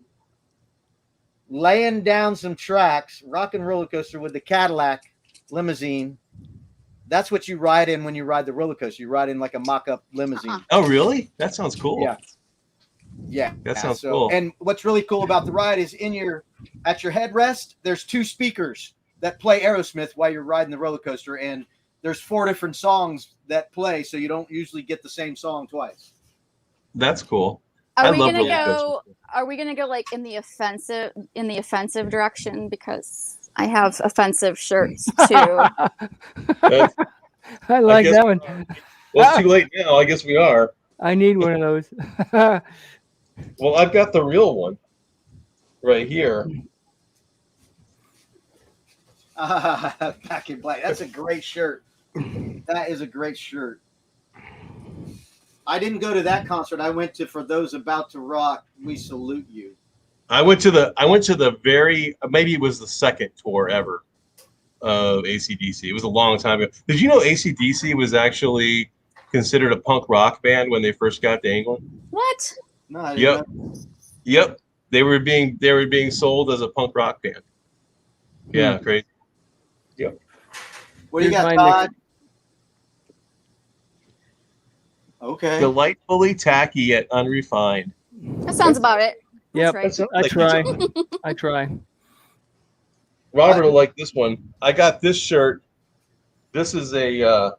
laying down some tracks, rockin' roller coaster with the Cadillac limousine. That's what you ride in when you ride the roller coaster. You ride in like a mock-up limousine. Oh, really? That sounds cool. Yeah. Yeah. That sounds cool. And what's really cool about the ride is at your headrest, there's 2 speakers that play Aerosmith while you're riding the roller coaster. And there's 4 different songs that play. So you don't usually get the same song twice. That's cool. Are we gonna go like in the offensive direction? Because I have offensive shirts too. I like that one. Well, it's too late now. I guess we are. I need one of those. Well, I've got the real one right here. Back in Black. That's a great shirt. That is a great shirt. I didn't go to that concert. I went to For Those About to Rock. We Salute You. I went to the very, maybe it was the second tour ever of AC/DC. It was a long time ago. Did you know AC/DC was actually considered a punk rock band when they first got to England? What? No, I didn't Yep. know. Yep. They were being sold as a punk rock band. Yeah, crazy. Yep. What do you Here's got, my Todd? Okay. Delightfully tacky yet unrefined. That sounds about it. Yep. That's right. I try. I try. Robert will like this one. I got this shirt. This is a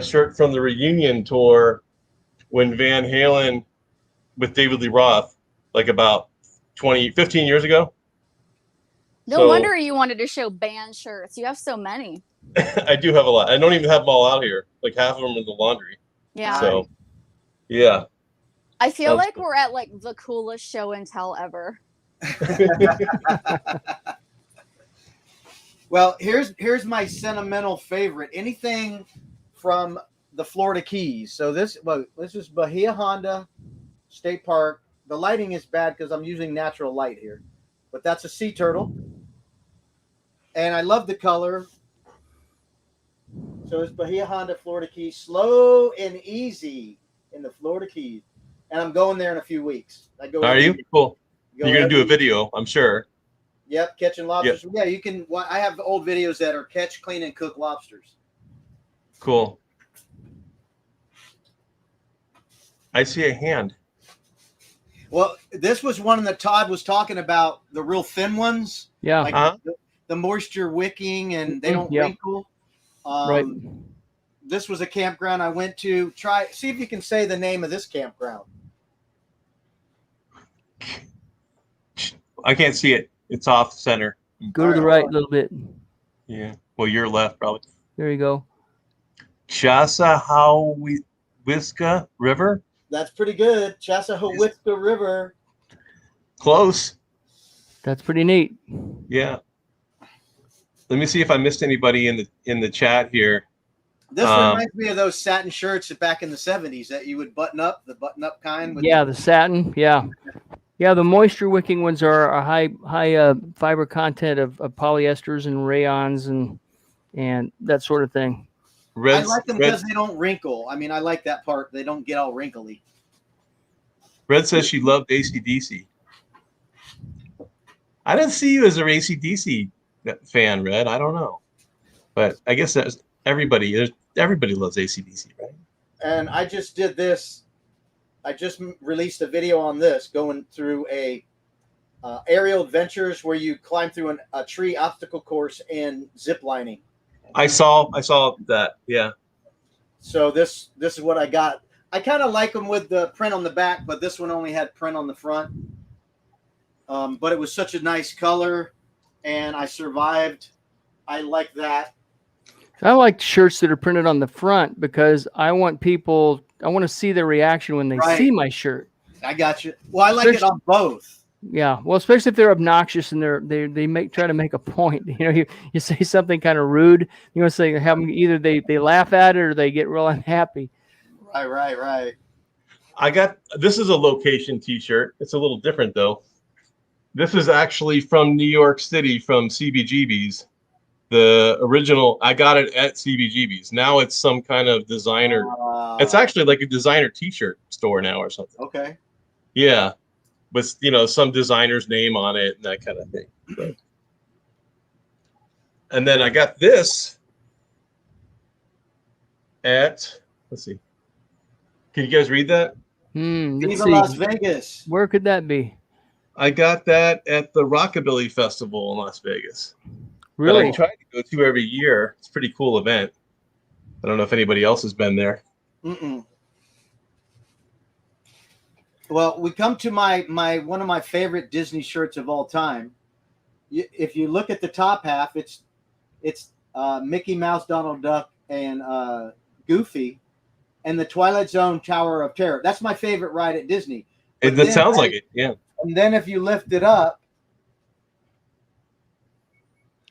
shirt from the reunion tour when Van Halen with David Lee Roth, like about 15 years ago. No wonder you wanted to show band shirts. You have so many. I do have a lot. I don't even have them all out here. Like half of them in the laundry. Yeah. So, yeah. I feel like we're at like the coolest show and tell ever. Well, here's my sentimental favorite. Anything from the Florida Keys. So this is Bahia Honda State Park. The lighting is bad because I'm using natural light here, but that's a sea turtle, and I love the color. So it's Bahia Honda, Florida Keys, slow and easy in the Florida Keys, and I'm going there in a few weeks. Are you? Cool. You're gonna do a video, I'm sure. Yep, catching lobsters. Yep. Yeah, you can. I have old videos that are catch, clean, and cook lobsters. Cool. I see a hand. Well, this was one that Todd was talking about, the real thin ones. Yeah. Like the moisture wicking and they don't wrinkle. Right. This was a campground I went to. See if you can say the name of this campground. I can't see it. It's off center. Go to the right a little bit. Yeah. Well, you're left probably. There you go. Chassahowiska River. That's pretty good. Chassahowiska River. Close. That's pretty neat. Yeah. Let me see if I missed anybody in the chat here. This reminds me of those satin shirts back in the 70s that you would button up, the button up kind. The satin. Yeah. Yeah, the moisture wicking ones are a high fiber content of polyesters and rayons and that sort of thing. I like them because they don't wrinkle. I mean, I like that part. They don't get all wrinkly. Red says she loved AC/DC. I didn't see you as an AC/DC fan, Red. I don't know, but I guess that's everybody. Everybody loves AC/DC, right? And I just did this. I just released a video on this, going through a aerial adventures where you climb through a tree obstacle course and zip lining. I saw that. Yeah. So this is what I got. I kind of like them with the print on the back, but this one only had print on the front. But it was such a nice color, and I survived. I like that. I like shirts that are printed on the front because I want to see their reaction when they see my shirt. I got you. Well, I like it on both. Yeah, well, especially if they're obnoxious and they try to make a point. You know, you say something kind of rude. You know, say have them either they laugh at it or they get real unhappy. Right. This is a location T-shirt. It's a little different though. This is actually from New York City, from CBGB's. The original, I got it at CBGB's. Now it's some kind of designer. It's actually like a designer T-shirt store now or something. Okay. Yeah, with some designer's name on it and that kind of thing. But. And then I got this at. Let's see. Can you guys read that? Viva Las Vegas. Where could that be? I got that at the Rockabilly Festival in Las Vegas. Really? That I try to go to every year. It's a pretty cool event. I don't know if anybody else has been there. Well, we come to my one of my favorite Disney shirts of all time. If you look at the top half, it's Mickey Mouse, Donald Duck, and Goofy, and the Twilight Zone Tower of Terror. That's my favorite ride at Disney. That sounds like it, yeah. And then if you lift it up,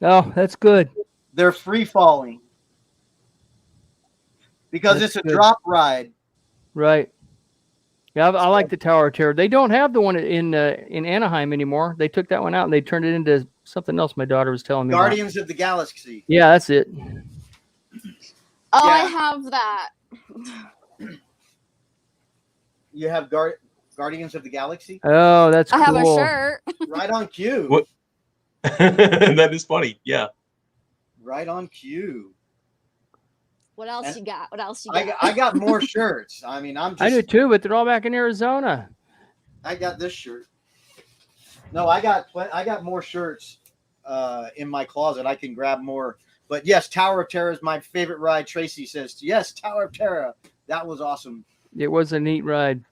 oh, that's good. They're free falling because it's a drop ride. Right. Yeah, I like the Tower of Terror. They don't have the one in Anaheim anymore. They took that one out and they turned it into something else. My daughter was telling me. Guardians of the Galaxy. Yeah, that's it. Oh, Yeah. I have that. You have Guardians of the Galaxy? Oh, that's cool. I have a shirt. Right on cue. What? That is funny. Yeah. Right on cue. What else And you got? What else you got? I got more shirts. I mean, I do too, but they're all back in Arizona. I got this shirt. No, I got more shirts in my closet. I can grab more. But yes, Tower of Terror is my favorite ride. Tracy says, yes, Tower of Terror. That was awesome. It was a neat ride.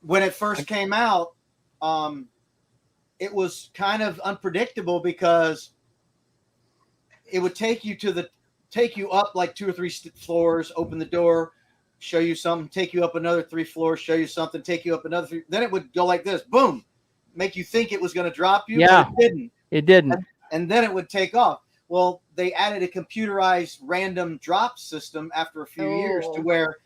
When it first came out, it was kind of unpredictable because it would take you up like 2 or 3 floors, open the door, show you something, take you up another 3 floors, show you something, take you up another 3. Then it would go like this, boom, make you think it was going to drop you. Yeah, but it didn't. It didn't. And then it would take off. Well, they added a computerized random drop system after a few years to where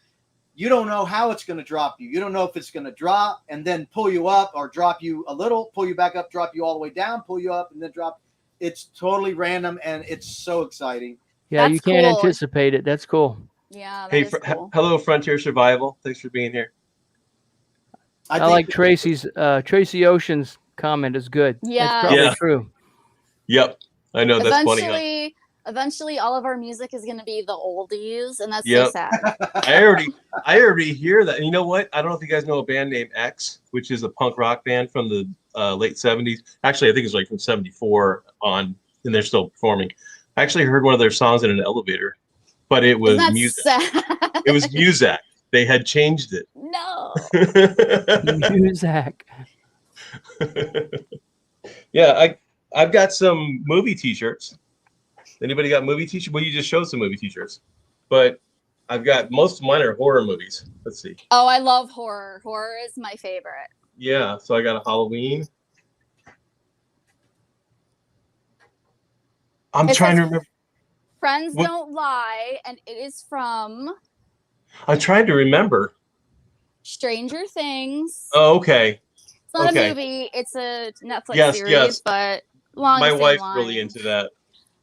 you don't know how it's going to drop you. You don't know if it's going to drop and then pull you up or drop you a little, pull you back up, drop you all the way down, pull you up and then drop. It's totally random and it's so exciting. Yeah, That's you can't cool. anticipate it. That's cool. Yeah. Hey, Cool. hello, Frontier Survival. Thanks for being here. I like Tracy Ocean's comment is good. Yeah. That's probably Yeah. true. Yep. I know that's funny. Eventually, all of our music is going to be the oldies, and that's Yep. so sad. I already hear that. And you know what? I don't know if you guys know a band named X, which is a punk rock band from the late 70s. Actually, I think it's like from 74 on, and they're still performing. I actually heard one of their songs in an elevator, but it was That's music. sad. It was Muzak. They had changed it. No. Muzak. Yeah, I've got some movie T-shirts. Anybody got movie T-shirts? Well, you just showed some movie T-shirts, but I've got most of mine are horror movies. Let's see. Oh, I love horror. Horror is my favorite. Yeah, so I got a Halloween. I'm trying to remember. Friends What? Don't Lie, and it is from I'm trying to remember. Stranger Things. Oh, okay. It's not okay. a movie. It's a Netflix Yes, series, yes. but along My the same wife's lines. really into that.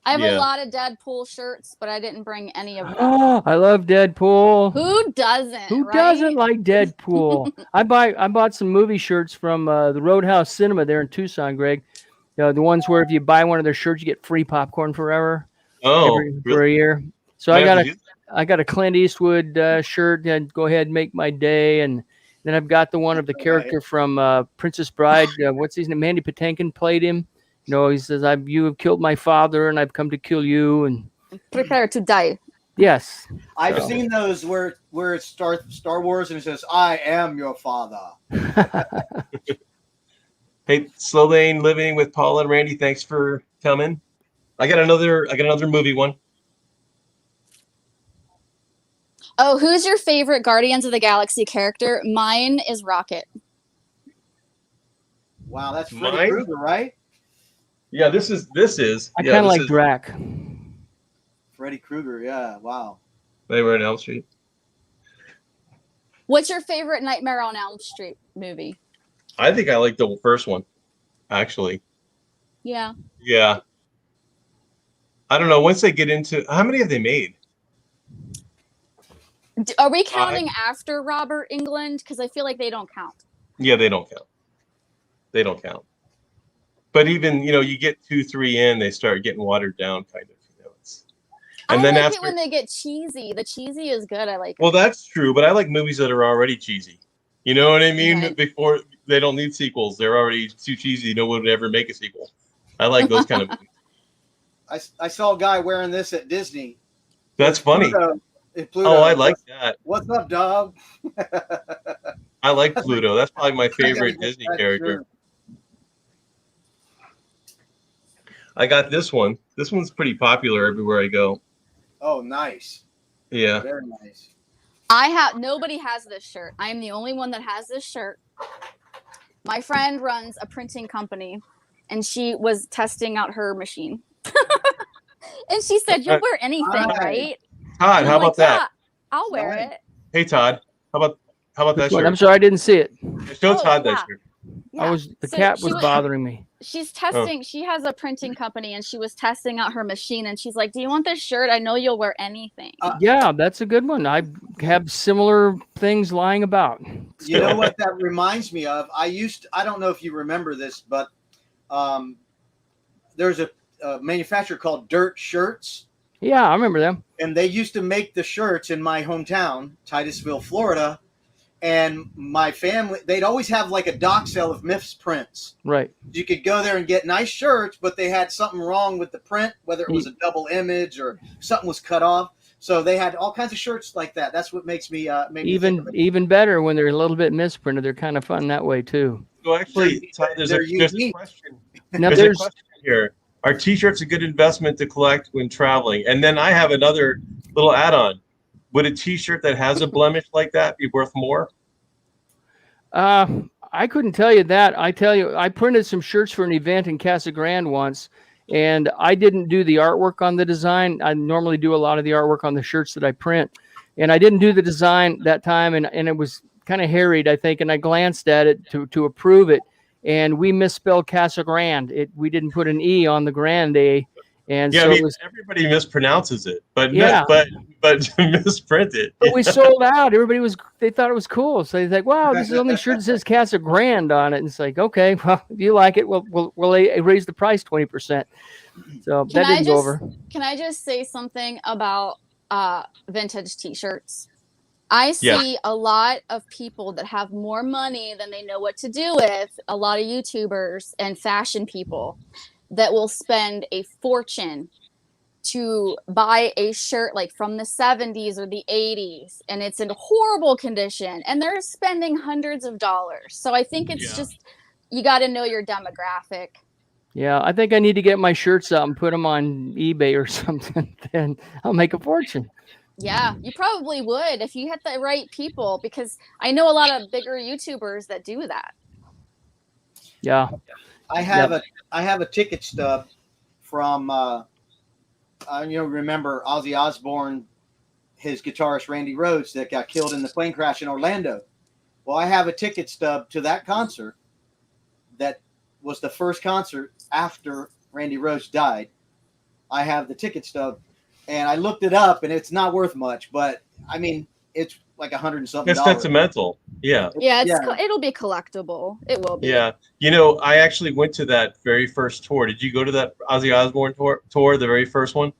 I have yeah. a lot of Deadpool shirts, but I didn't bring any of them. Oh, I love Deadpool. Who doesn't? Who right? doesn't like Deadpool? I bought some movie shirts from the Roadhouse Cinema there in Tucson, Greg. The ones where if you buy one of their shirts, you get free popcorn forever. Oh, For a year. So I I got a Clint Eastwood shirt. And go ahead and make my day, and Then I've got the one of the Okay. character from Princess Bride. What's his name? Mandy Patinkin played him. You know, he says, "You have killed my father, and I've come to kill you." And Prepare to die. yes, I've So- seen those where it's Star Wars and it says, "I am your father." Hey, Slow Lane Living with Paula and Randy, thanks for coming. I got another movie one. Oh, who's your favorite Guardians of the Galaxy character? Mine is Rocket. Wow, that's Freddy Mine? Krueger, right? Yeah, this is I yeah, kind of this like is Drac. Freddy Krueger, yeah. Wow. Nightmare on Elm Street. What's your favorite Nightmare on Elm Street movie? I think I like the first one, actually. Yeah. Yeah. I don't know. Once they get into how many have they made? Are we counting after Robert Englund? Because I feel like they don't count. Yeah, they don't count. They don't count. But even, you get 2, 3 in, they start getting watered down, kind of. And I then like after, it when they get cheesy. The cheesy is good. I like it. well, that's true. But I like movies that are already cheesy. You know what I mean? Right. Before they don't need sequels, they're already too cheesy. No one would ever make a sequel. I like those kind of movies. I saw a guy wearing this at Disney. That's funny. Pluto. Oh, I like that. What's up, dog? I like Pluto. That's probably my favorite That's Disney character. true. I got this one. This one's pretty popular everywhere I go. Oh, nice. Yeah. Very nice. Nobody has this shirt. I am the only one that has this shirt. My friend runs a printing company, and she was testing out her machine. And she said, "You'll wear anything, Nice. right?" Todd, And how I'm about like, that? "Yeah, I'll wear Nice. it." Hey, Todd. How about that Which one? I'm shirt? sorry, I didn't see it. Show Oh, Todd yeah. that shirt. Yeah. The So cat she was bothering me. She's testing. She has a printing company, and she was testing out her machine. And she's like, "Do you want this shirt? I know you'll wear anything." Yeah, that's a good one. I have similar things lying about. You know what that reminds me of? I don't know if you remember this, but there's a manufacturer called Dirt Shirts, Yeah, I remember them. and they used to make the shirts in my hometown, Titusville, Florida. And my family, they'd always have like a dock sale of misprints. Right. You could go there and get nice shirts, but they had something wrong with the print, whether it was a double image or something was cut off. So they had all kinds of shirts like that. That's what makes me made me think of it. Even better when they're a little bit misprinted. They're kind of fun that way too. So actually, Todd, there's They're a unique. question. Now There's a there's question here. Are T-shirts a good investment to collect when traveling? And then I have another little add-on. Would a T-shirt that has a blemish like that be worth more? I couldn't tell you that. I tell you, I printed some shirts for an event in Casa Grande once, and I didn't do the artwork on the design. I normally do a lot of the artwork on the shirts that I print, and I didn't do the design that time, and it was kind of harried, I think, and I glanced at it to approve it, and we misspelled Casa Grande. We didn't put an E on the Grande, and Yeah, so I mean, it was. everybody mispronounces it, but Yeah. but to misprint it. But we sold out. They thought it was cool. So they're like, wow, this is the only shirt that says Casa Grande on it. And it's like, okay, well, if you like it, we'll raise the price 20%. So that didn't go over. Can I just say something about vintage T-shirts? I see a lot of people that have more money than they know what to do with. A lot of YouTubers and fashion people that will spend a fortune to buy a shirt like from the 70s or the 80s, and it's in horrible condition, and they're spending hundreds of dollars. So I think it's just, you got to know your demographic. Yeah, I think I need to get my shirts out and put them on eBay or something. Then I'll make a fortune. Yeah, you probably would if you hit the right people, because I know a lot of bigger YouTubers that do that. Yeah. I have a ticket stub from remember Ozzy Osbourne, his guitarist Randy Rhoads that got killed in the plane crash in Orlando. Well, I have a ticket stub to that concert that was the first concert after Randy Rhoads died. I have the ticket stub, and I looked it up, and it's not worth much, but I mean, it's like $100 and something. It's sentimental. Yeah. Yeah, it'll be collectible. It will be. Yeah. I actually went to that very first tour. Did you go to that Ozzy Osbourne tour, the very first one?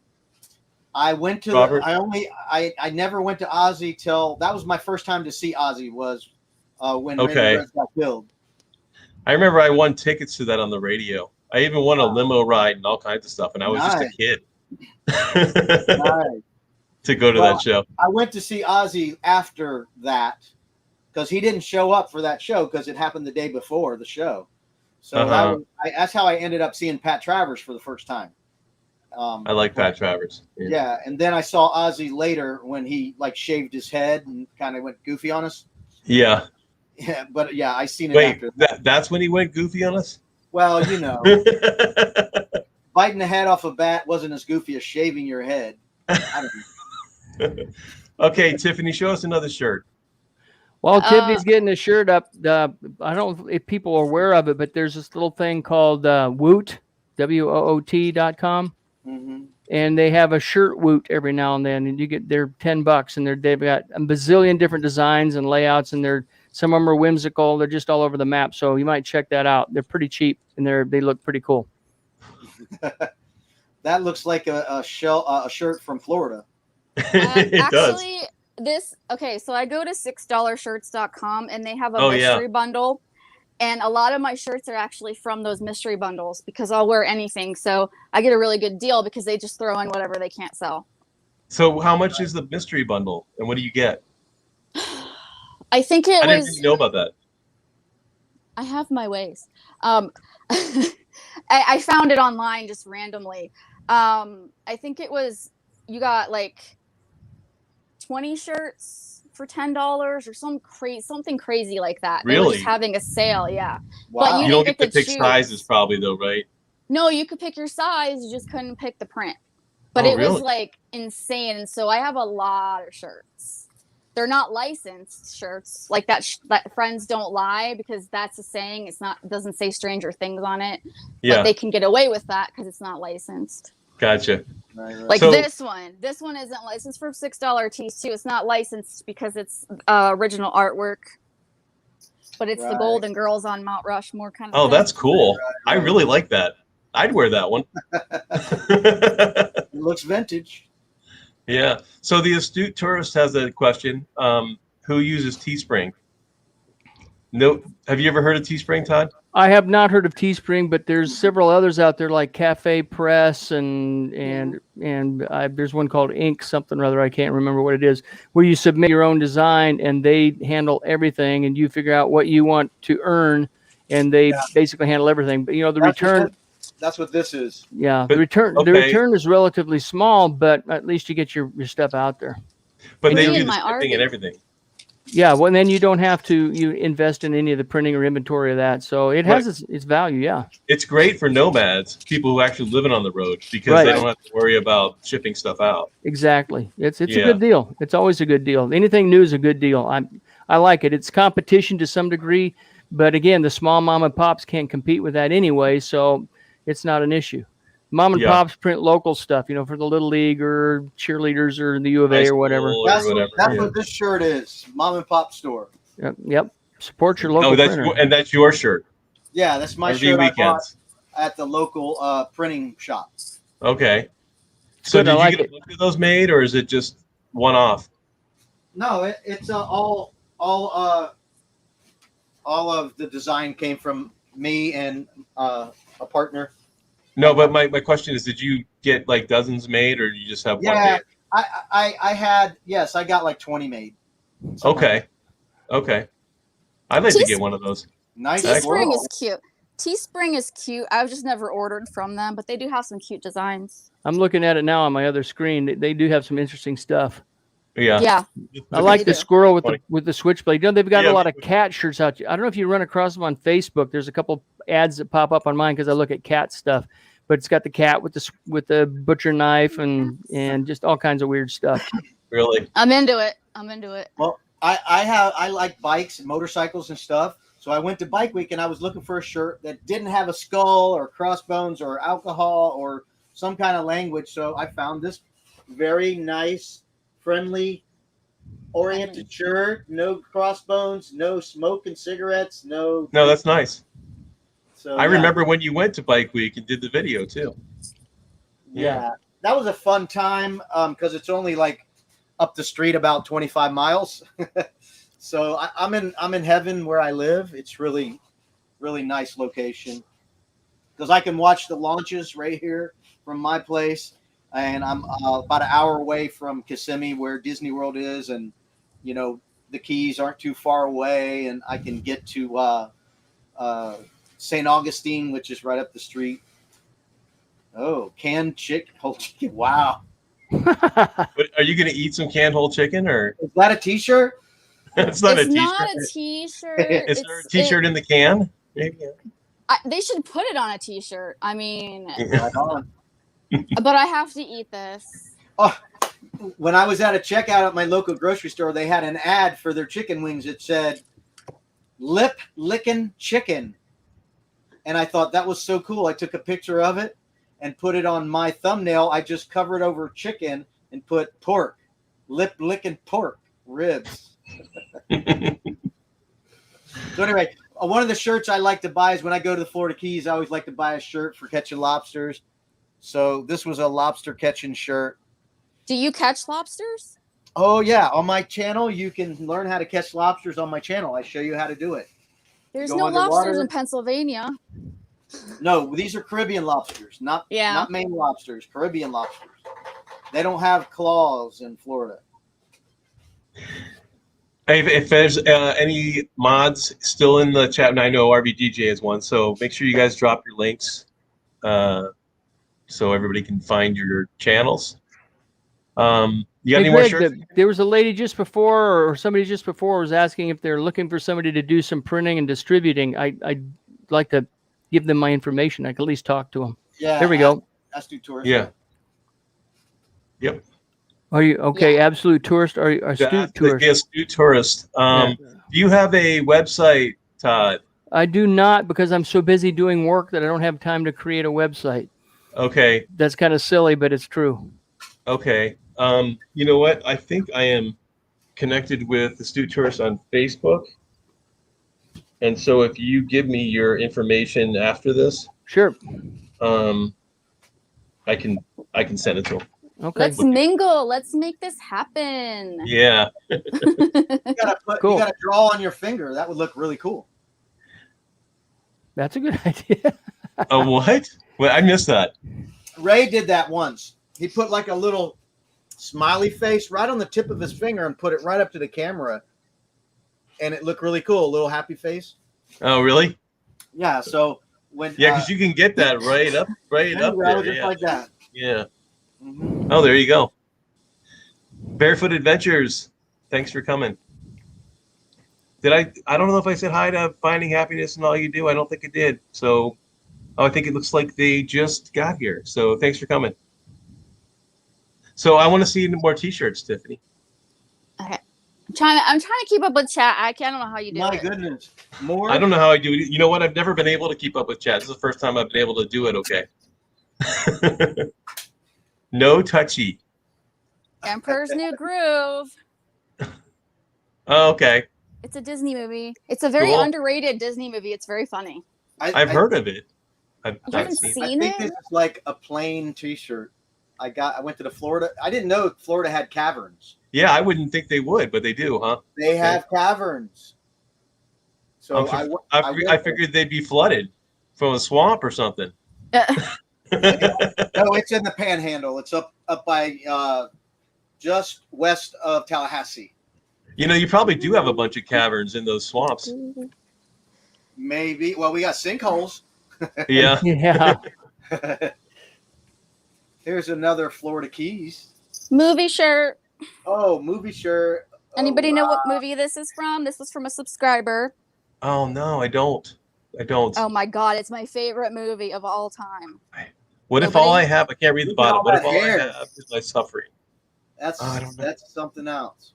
I went to I never went to Ozzy till that was my first time to see Ozzy was when Okay. Randy Rhoads got killed. I remember I won tickets to that on the radio. I even won a limo ride and all kinds of stuff, and I was just a Nice. kid Nice. to go to Well, that show. I went to see Ozzy after that because he didn't show up for that show because it happened the day before the show. So that's how I ended up seeing Pat Travers for the first time. I like Pat Travers. Yeah, and then I saw Ozzy later when he like shaved his head and kind of went goofy on us. Yeah. Yeah, but yeah, I seen it Wait, after that's when he went goofy on us? Well, you know, biting the head off a bat wasn't as goofy as shaving your head. I don't know. Okay, Tiffany, show us another shirt. While Tiffany's getting a shirt up, I don't know if people are aware of it, but there's this little thing called Woot, WOOT.com. Mm-hmm. And they have a shirt Woot every now and then, and they're $10, and they've got a bazillion different designs and layouts, and some of them are whimsical. They're just all over the map, so you might check that out. They're pretty cheap, and they look pretty cool. That looks like a shirt from Florida. It does. Actually, so I go to $6shirts.com, and they have a mystery bundle. And a lot of my shirts are actually from those mystery bundles because I'll wear anything. So I get a really good deal because they just throw in whatever they can't sell. So how much is the mystery bundle, and what do you get? I think I didn't really know about that. I have my ways. I found it online just randomly. I think it was, you got like 20 shirts for $10 or something crazy like that. Really? They were just having a sale, yeah. Wow. But You don't get to pick sizes probably though, right? No, you could pick your size, you just couldn't pick the print. But Oh, it really? was like insane. And so I have a lot of shirts. They're not licensed shirts like that. That friends don't lie, because that's a saying. It doesn't say Stranger Things on it. Yeah. But they can get away with that because it's not licensed. Gotcha. Right. Like So- this one isn't licensed for $6 tees too. It's not licensed because it's original artwork, but it's the Right. Golden Girls on Mount Rushmore kind of Oh, thing. that's cool. Right. I really like that. I'd wear that one. It looks vintage. Yeah. So the astute tourist has a question. Who uses Teespring? No. Have you ever heard of Teespring, Todd? I have not heard of Teespring, but there's several others out there like Cafe Press and there's one called Ink something or other. I can't remember what it is, where you submit your own design and they handle everything and you figure out what you want to earn and they basically handle everything. But the return. That's what this is. Yeah, But- the return is relatively small, but at least you get your stuff out there. But they Me do and the my shipping and RV. everything. Yeah, well, then you don't have to invest in any of the printing or inventory of that. So it has its value, yeah. It's great for nomads, people who actually living on the road, because they don't have to worry about shipping stuff out. Exactly. It's a good deal. It's always a good deal. Anything new is a good deal. I like it. It's competition to some degree, but again, the small mom and pops can't compete with that anyway, so it's not an issue. Mom and pops print local stuff, for the Little League or cheerleaders or the U of A or whatever. That's what this shirt is. Mom and pop store. Yep. Support your local printer. And that's your shirt. Yeah, that's my RV shirt I bought Weekends. at the local printing shop. Okay. So Good, I did like you get a bunch of those made, or is it just one off? No, it's all of the design came from me and a partner. No, but my question is, did you get like dozens made, or you just have one made? I got like 20 made. Okay. I'd like to get one of those. Nice. Teespring is cute. Teespring is cute. I've just never ordered from them, but they do have some cute designs. I'm looking at it now on my other screen. They do have some interesting stuff. Yeah. Yeah. I like the squirrel Funny. with the switchblade. They've got a lot of cat shirts out. I don't know if you run across them on Facebook. There's a couple ads that pop up on mine because I look at cat stuff. But it's got the cat with the butcher knife and just all kinds of weird stuff. Really? I'm into it. Well, I like bikes and motorcycles and stuff. So I went to Bike Week and I was looking for a shirt that didn't have a skull or crossbones or alcohol or some kind of language. So I found this very nice, friendly oriented shirt. No crossbones, no smoke and cigarettes, no. No, that's nice. So I remember when you went to Bike Week and did the video too. Yeah, that was a fun time because it's only like up the street about 25 miles. So I'm in heaven where I live. It's really nice location because I can watch the launches right here from my place, and I'm about an hour away from Kissimmee where Disney World is, and you know the Keys aren't too far away, and I can get to St. Augustine, which is right up the street. Oh, canned chicken, whole chicken! Wow, But are you going to eat some canned whole chicken, or is that a T-shirt? it's not It's a not T-shirt? a T-shirt. Is there a T-shirt in the can? Maybe. They should put it on a T-shirt. I mean, Right on. but I have to eat this. Oh, when I was at a checkout at my local grocery store, they had an ad for their chicken wings. It said, "Lip licking chicken," and I thought that was so cool. I took a picture of it and put it on my thumbnail. I just covered over chicken and put pork, lip licking pork ribs. So anyway, one of the shirts I like to buy is when I go to the Florida Keys, I always like to buy a shirt for catching lobsters. So this was a lobster catching shirt. Do you catch lobsters? Oh yeah, on my channel you can learn how to catch lobsters on my channel. I show you how to do it. There's Go no underwater. lobsters in Pennsylvania. No, these are Caribbean lobsters, not Maine lobsters, Caribbean lobsters. They don't have claws in Florida. If there's any mods still in the chat, and I know RVDJ is one, so make sure you guys drop your links so everybody can find your channels. You got any more shirts? There was a lady just before, or somebody just before was asking if they're looking for somebody to do some printing and distributing. I'd like to give them my information. I can at least talk to them. Yeah. There we go. Astute Tourist. Yeah. Yep. Are you okay? Yeah. Absolute Tourist or Astute Tourist? Astute Tourist. Do you have a website, Todd? I do not, because I'm so busy doing work that I don't have time to create a website. Okay. That's kind of silly, but it's true. Okay. You know what? I think I am connected with Astute Tourist on Facebook. And so if you give me your information after this, Sure. I can send it to them. Okay. Let's mingle. Let's make this happen. Yeah. You Cool. gotta draw on your finger. That would look really cool. That's a good idea. A what? Well, I missed that. Ray did that once. He put like a little smiley face right on the tip of his finger and put it right up to the camera. And it looked really cool. A little happy face. Oh, really? Yeah. So when Yeah, because you can get that right up there. just Yeah. like that. Yeah. Mhm. Oh, there you go. Barefoot Adventures. Thanks for coming. I don't know if I said hi to Finding Happiness and All You Do. I don't think I did. So, I think it looks like they just got here. So, thanks for coming. So, I want to see more T-shirts, Tiffany. Okay. I'm trying to keep up with chat. I don't know how you do My it. goodness. More. I don't know how I do it. You know what? I've never been able to keep up with chat. This is the first time I've been able to do it okay. No touchy. Emperor's New Groove. Oh, okay. It's a Disney movie. It's a very Cool. underrated Disney movie. It's very funny. I've heard of it. I've You not haven't seen it. I seen think it? this is like a plain T-shirt. I went to the Florida. I didn't know Florida had caverns. Yeah, I wouldn't think they would, but they do, huh? They have caverns. So I figured they'd be flooded from a swamp or something. No, it's in the Panhandle. It's up by just west of Tallahassee. You know, you probably do have a bunch of caverns in those swamps. Maybe. Well, we got sinkholes. Yeah. Yeah. Here's another Florida Keys. Movie shirt. Oh, movie shirt. Anybody Oh, know wow. what movie this is from? This was from a subscriber. Oh no, I don't. Oh my god, it's my favorite movie of all time. What if Nobody? all I have? I can't read the Look at bottom. all What if that all hair. I have is my suffering? That's I don't know. that's something else.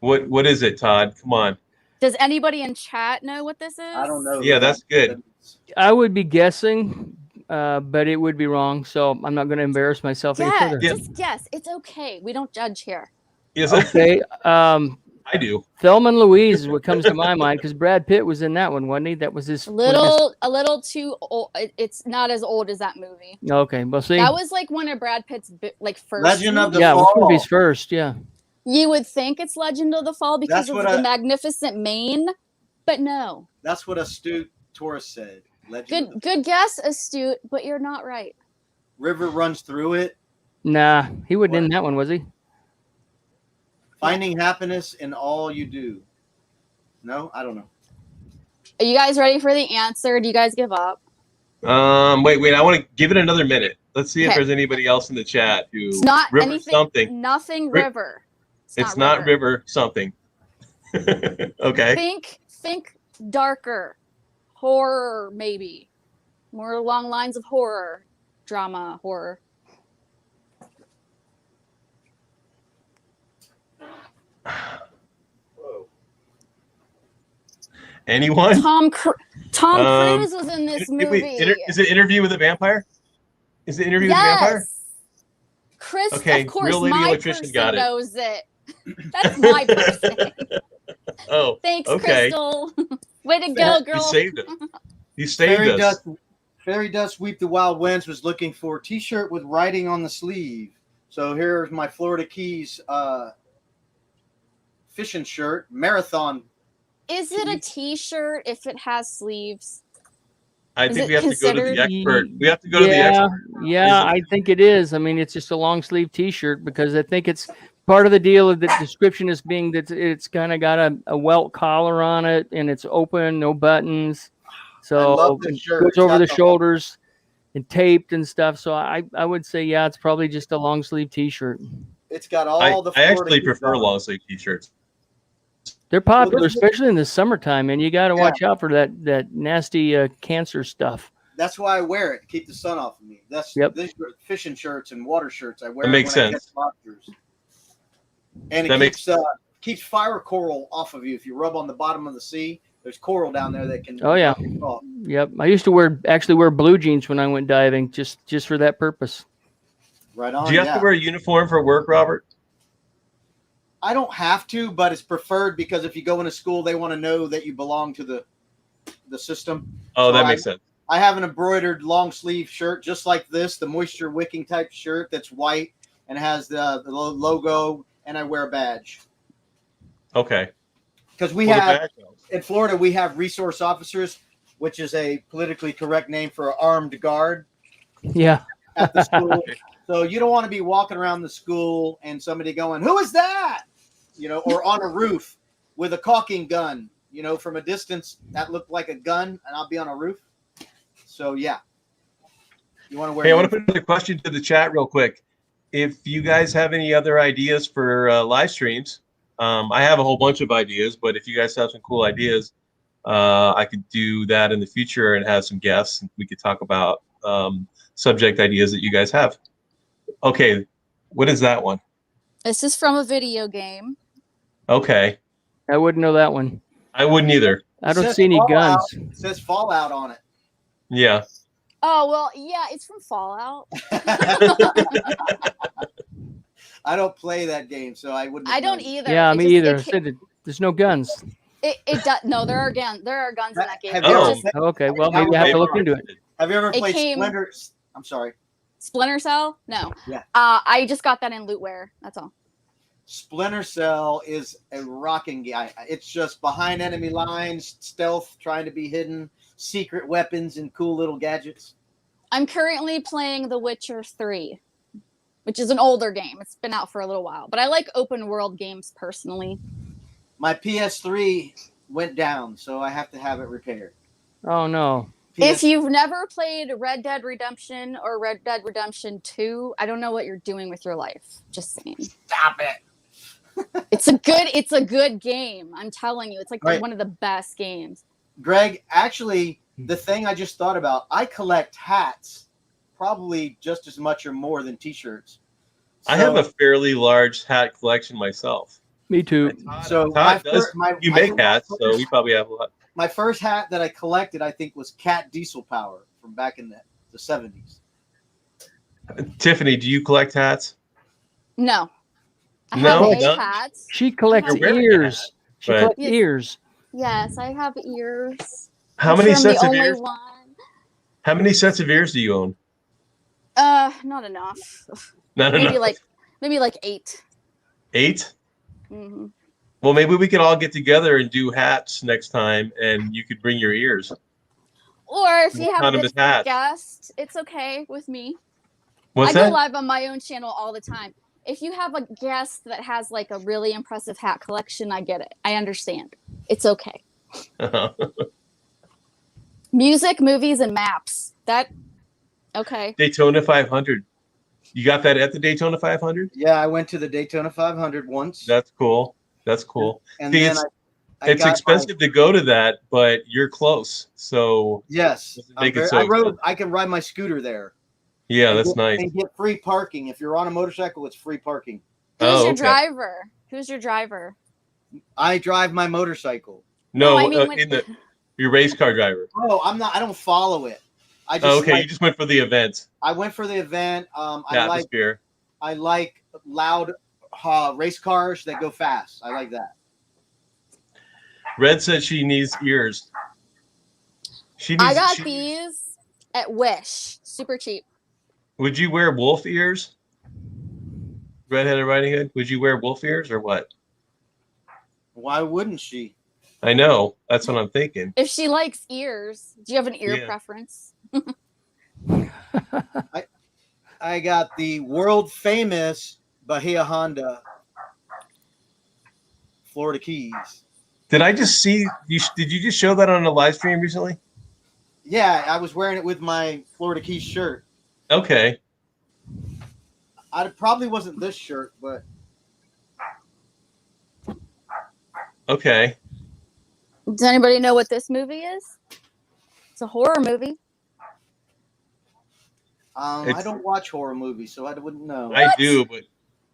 What is it, Todd? Come on. Does anybody in chat know what this is? I don't know. Yeah, that's good. I would be guessing, but it would be wrong. So I'm not going to embarrass myself any Yeah, further. Yeah. just guess. It's okay. We don't judge here. Is it? Okay. I do. Thelma and Louise is what comes to my mind because Brad Pitt was in that one, wasn't he? That was his. A little too old. It's not as old as that movie. Okay. Well, see. That was like one of Brad Pitt's like first. Legend of the Yeah, it was Fall. one of his first. Yeah. You would think it's Legend of the Fall because That's of what the magnificent mane, but no. That's what Astute Tourist said. Legend of the Good guess, Astute, but you're not right. River runs through it. Nah, he wasn't What? in that one, was he? Finding happiness in all you do. No, I don't know. Are you guys ready for the answer? Do you guys give up? Wait. I want to give it another minute. Let's see if Okay. there's anybody else in the chat who It's not River anything. something. Nothing Ri- river. It's not River something. Okay. Think darker, horror maybe, more along lines of horror, drama, horror. Anyone? Tom Cruise was in this movie. Is it Interview with a Vampire? Is it Interview with a Vampire? Chris, Okay, of course, Real Lady my Electrician person got it. knows it. That's my person. Oh, Thanks, okay. Crystal. Way to go, girl. You saved it. You saved us. Fairy Dust Weep the Wild Winds was looking for a T-shirt with writing on the sleeve. So here's my Florida Keys fishing shirt, marathon. Is it a T-shirt if it has sleeves? I Is think it we have to go to the considered- expert. We have to go to the expert. Yeah, I think it is. I mean, it's just a long sleeve T-shirt because I think it's part of the deal of the description is being that it's kind of got a welt collar on it and it's open, no buttons. So love this it shirt. goes It's over got the the- shoulders and taped and stuff. So I would say, yeah, it's probably just a long sleeve T-shirt. It's got I all the. actually Florida Keys prefer on it. long sleeve T-shirts. They're popular, this is- especially in the summertime, and you got to watch out for that nasty cancer stuff. That's why I wear it to keep the sun off of me. These are fishing shirts and water shirts. I wear That it makes when I sense. catch lobsters. And That it keeps fire coral off of you. If you rub on the bottom of the sea, there's coral down there that can. Oh, yeah. knock you off. Yep, I used to actually wear blue jeans when I went diving, just for that purpose. Right on. Do you have to wear a uniform for work, Robert? I don't have to, but it's preferred because if you go into school, they want to know that you belong to the system. Oh, So that makes sense. I have an embroidered long sleeve shirt just like this, the moisture wicking type shirt that's white and has the logo, and I wear a badge. Okay. Because we Well, the have badge helps. in Florida, we have resource officers, which is a politically correct name for an armed guard Yeah. at the school. So you don't want to be walking around the school and somebody going, "Who is that?" Or on a roof with a caulking gun. From a distance that looked like a gun, and I'll be on a roof. So yeah, you want to wear. Hey, I want to put another question to the chat real quick. If you guys have any other ideas for live streams, I have a whole bunch of ideas, but if you guys have some cool ideas, I could do that in the future and have some guests. And we could talk about subject ideas that you guys have. Okay, what is that one? This is from a video game. Okay, I wouldn't know that one. I wouldn't either. I don't says see any Fallout. guns. It says Fallout on it. Yeah. Oh well, yeah, it's from Fallout. I don't play that game, so I wouldn't. I don't know. either. Yeah, It me just- either. It, ca- There's no guns. it does. No, there are guns. There are guns in that game. Have It's you Oh. ever, just Okay, well, That maybe I have was to look into it. have you ever It played came- Splinter? I'm sorry. Splinter Cell. No. Yeah. I just got that in Lootware. That's all. Splinter Cell is a rocking game. It's just behind enemy lines, stealth, trying to be hidden, secret weapons, and cool little gadgets. I'm currently playing The Witcher 3, which is an older game. It's been out for a little while, but I like open world games personally. My PS3 went down, so I have to have it repaired. Oh no. If you've never played Red Dead Redemption or Red Dead Redemption 2, I don't know what you're doing with your life. Just saying. Stop it. It's a good game. I'm telling you. It's like Right. one of the best games. Greg, actually, the thing I just thought about, I collect hats probably just as much or more than T-shirts. I have a fairly large hat collection myself. Me too. So Todd you make hats, so we probably have a lot. My first hat that I collected, I think, was Cat Diesel Power from back in the 70s. Tiffany, do you collect hats? No. I No, have no. hats. She collects You're wearing ears. She but- collects Yes. ears. Yes, I have ears. How I'm many sure I'm sets the of only ears? one. How many sets of ears do you own? Not enough. Not Maybe enough. like 8. 8? Hmm. Well, maybe we could all get together and do hats next time, and you could bring your ears. Or if you have a Autonomous good hats. guest, it's okay with me. What's I go that? live on my own channel all the time. If you have a guest that has like a really impressive hat collection, I get it. I understand. It's okay. Music, movies, and maps. Okay. Daytona 500. You got that at the Daytona 500? Yeah, I went to the Daytona 500 once. That's cool. That's cool. And See, then it's I got expensive to go to that, but you're close. So yes, doesn't make it so I can ride my scooter there. yeah, and that's get, nice. And get free parking. If you're on a motorcycle, it's free parking. Who's your okay. driver? Who's your driver? I drive my motorcycle. No, I mean, your race car driver. Oh, I'm not. I don't follow it. I just Oh, okay, you just went for the event. I went for the event. Atmosphere. I like loud race cars that go fast. I like that. Red said she needs ears. I got these at Wish. Super cheap. Would you wear wolf ears? Redheaded Riding Hood? Would you wear wolf ears or what? Why wouldn't she? I know. That's what I'm thinking. If she likes ears, do you have an ear preference? I got the world famous Bahia Honda Florida Keys. Did I just see you? Did you just show that on a live stream recently? Yeah, I was wearing it with my Florida Keys shirt. Okay. It probably wasn't this shirt, but okay. Does anybody know what this movie is? It's a horror movie. I don't watch horror movies, so I wouldn't know. I do, but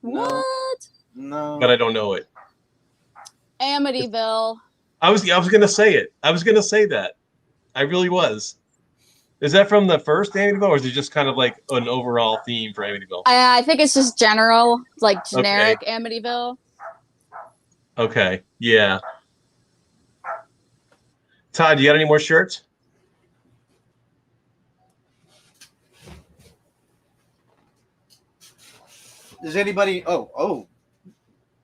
What? No. but I don't know it. Amityville. I was gonna say it. I was gonna say that. I really was. Is that from the first Amityville, or is it just kind of like an overall theme for Amityville? I think it's just general, like generic Amityville. Okay. Yeah. Todd, you got any more shirts? Does anybody? Oh,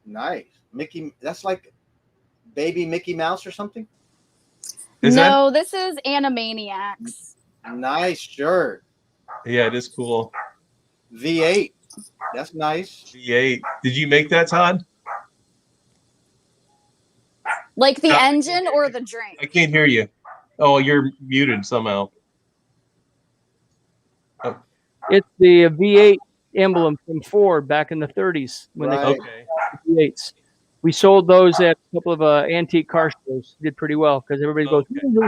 nice. Mickey. That's like baby Mickey Mouse or something. This is Animaniacs. Nice shirt. Yeah, it is cool. V8. That's nice. V8. Did you make that, Todd? Like the engine or the drink? I can't hear you. Oh, you're muted somehow. Oh. It's the V8 emblem from Ford back in the 30s when they Okay. the V8s. We sold those at a couple of antique car shows. Did pretty well because everybody goes,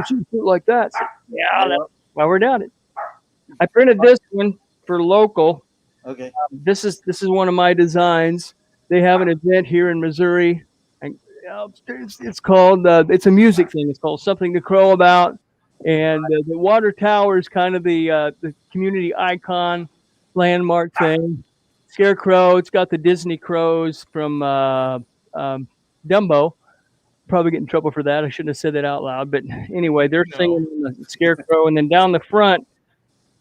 shoot like that. So, yeah, that's why we're down it. I printed this one for local. Okay. This is one of my designs. They have an event here in Missouri. And it's called it's a music thing. It's called Something to Crow About. And the water tower is kind of the community icon landmark thing. Scarecrow. It's got the Disney crows from Dumbo. Probably get in trouble for that. I shouldn't have said that out loud. But anyway, they're singing the Scarecrow, and then down the front,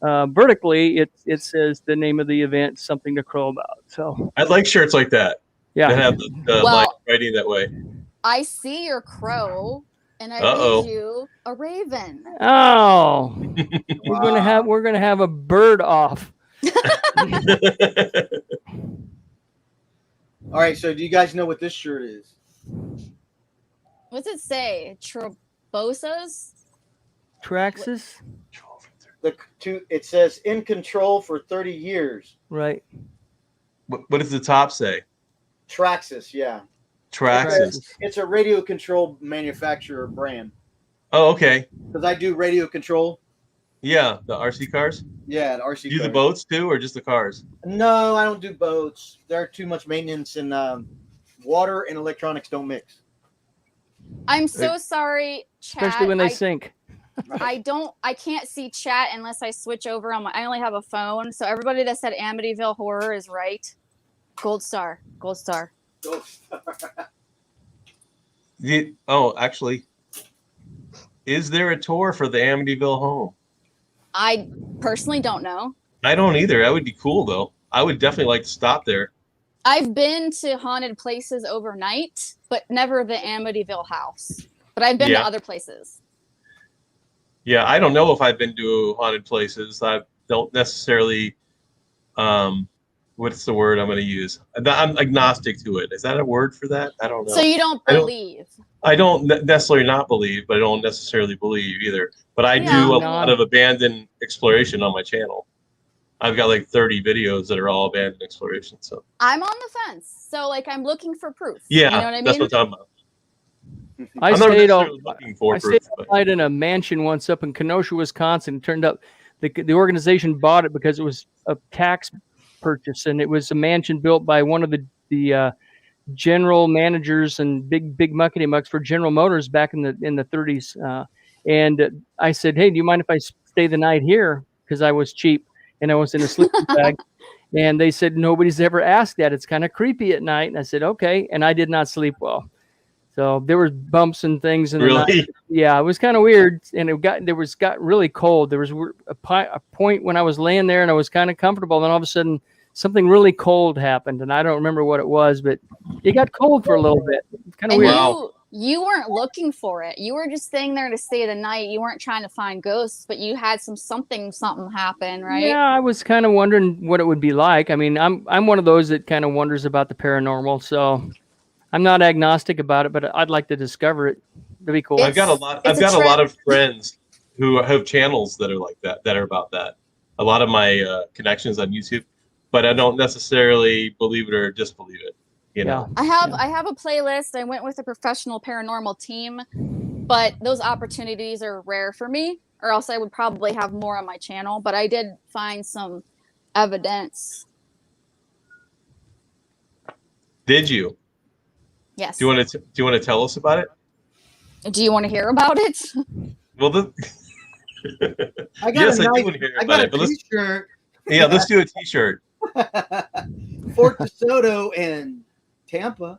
vertically, it says the name of the event, Something to Crow About. So I like shirts like that. yeah, That have the line writing that way. I see your crow, and I read you a raven. Oh, we're gonna have a bird off. All right. So, do you guys know what this shirt is? What's it say? Trobosas? Traxxas, It says "In Control for 30 years." right? What does the top say? Traxxas, yeah. Traxxas. It's a radio control manufacturer brand. Oh, okay. Because I do radio control. Yeah, the RC cars. Yeah, the RC. Do you do the cars. boats too, or just the cars? No, I don't do boats. There are too much maintenance, and water and electronics don't mix. I'm so sorry, chat. Especially when they sink. I can't see chat unless I switch over on I only have a phone. So everybody that said Amityville horror is right. Gold star. Gold star. Actually, is there a tour for the Amityville home? I personally don't know. I don't either. That would be cool though. I would definitely like to stop there. I've been to haunted places overnight, but never the Amityville house. But I've been to other places. Yeah, I don't know if I've been to haunted places. I don't necessarily. What's the word I'm going to use? I'm agnostic to it. Is that a word for that? I don't know. So you don't believe? I don't necessarily not believe, but I don't necessarily believe either. But I do a lot of abandoned exploration on my channel. I've got like 30 videos that are all abandoned exploration. So I'm on the fence. So like I'm looking for proof. Yeah, you know what I mean? That's what I'm talking about. I stayed night in a mansion once up in Kenosha, Wisconsin. It turned out the organization bought it because it was a tax purchase, and it was a mansion built by one of the general managers and big muckety mucks for General Motors back in the 30s. And I said, hey, do you mind if I stay the night here? Because I was cheap and I was in a sleeping bag. And they said, nobody's ever asked that. It's kind of creepy at night. And I said, okay. And I did not sleep well. So there were bumps and things in the night. Yeah, it was kind of weird. And it got really cold. There was a point when I was laying there and I was kind of comfortable. Then all of a sudden, something really cold happened, and I don't remember what it was, but it got cold for a little bit. Kind of weird. You weren't looking for it. You were just staying there to stay the night. You weren't trying to find ghosts, but you had something happen, right? Yeah, I was kind of wondering what it would be like. I mean, I'm one of those that kind of wonders about the paranormal, so I'm not agnostic about it, but I'd like to discover it. It'd be cool. I've got a lot of friends who have channels that are like that are about that. A lot of my connections on YouTube. But I don't necessarily believe it or disbelieve it. You know, I have a playlist. I went with a professional paranormal team, but those opportunities are rare for me, or else I would probably have more on my channel. But I did find some evidence. Did you? Yes. Do you want to tell us about it? Do you want to hear about it? Well, I got a T-shirt. Yeah, let's do a T-shirt. Fort DeSoto and Tampa.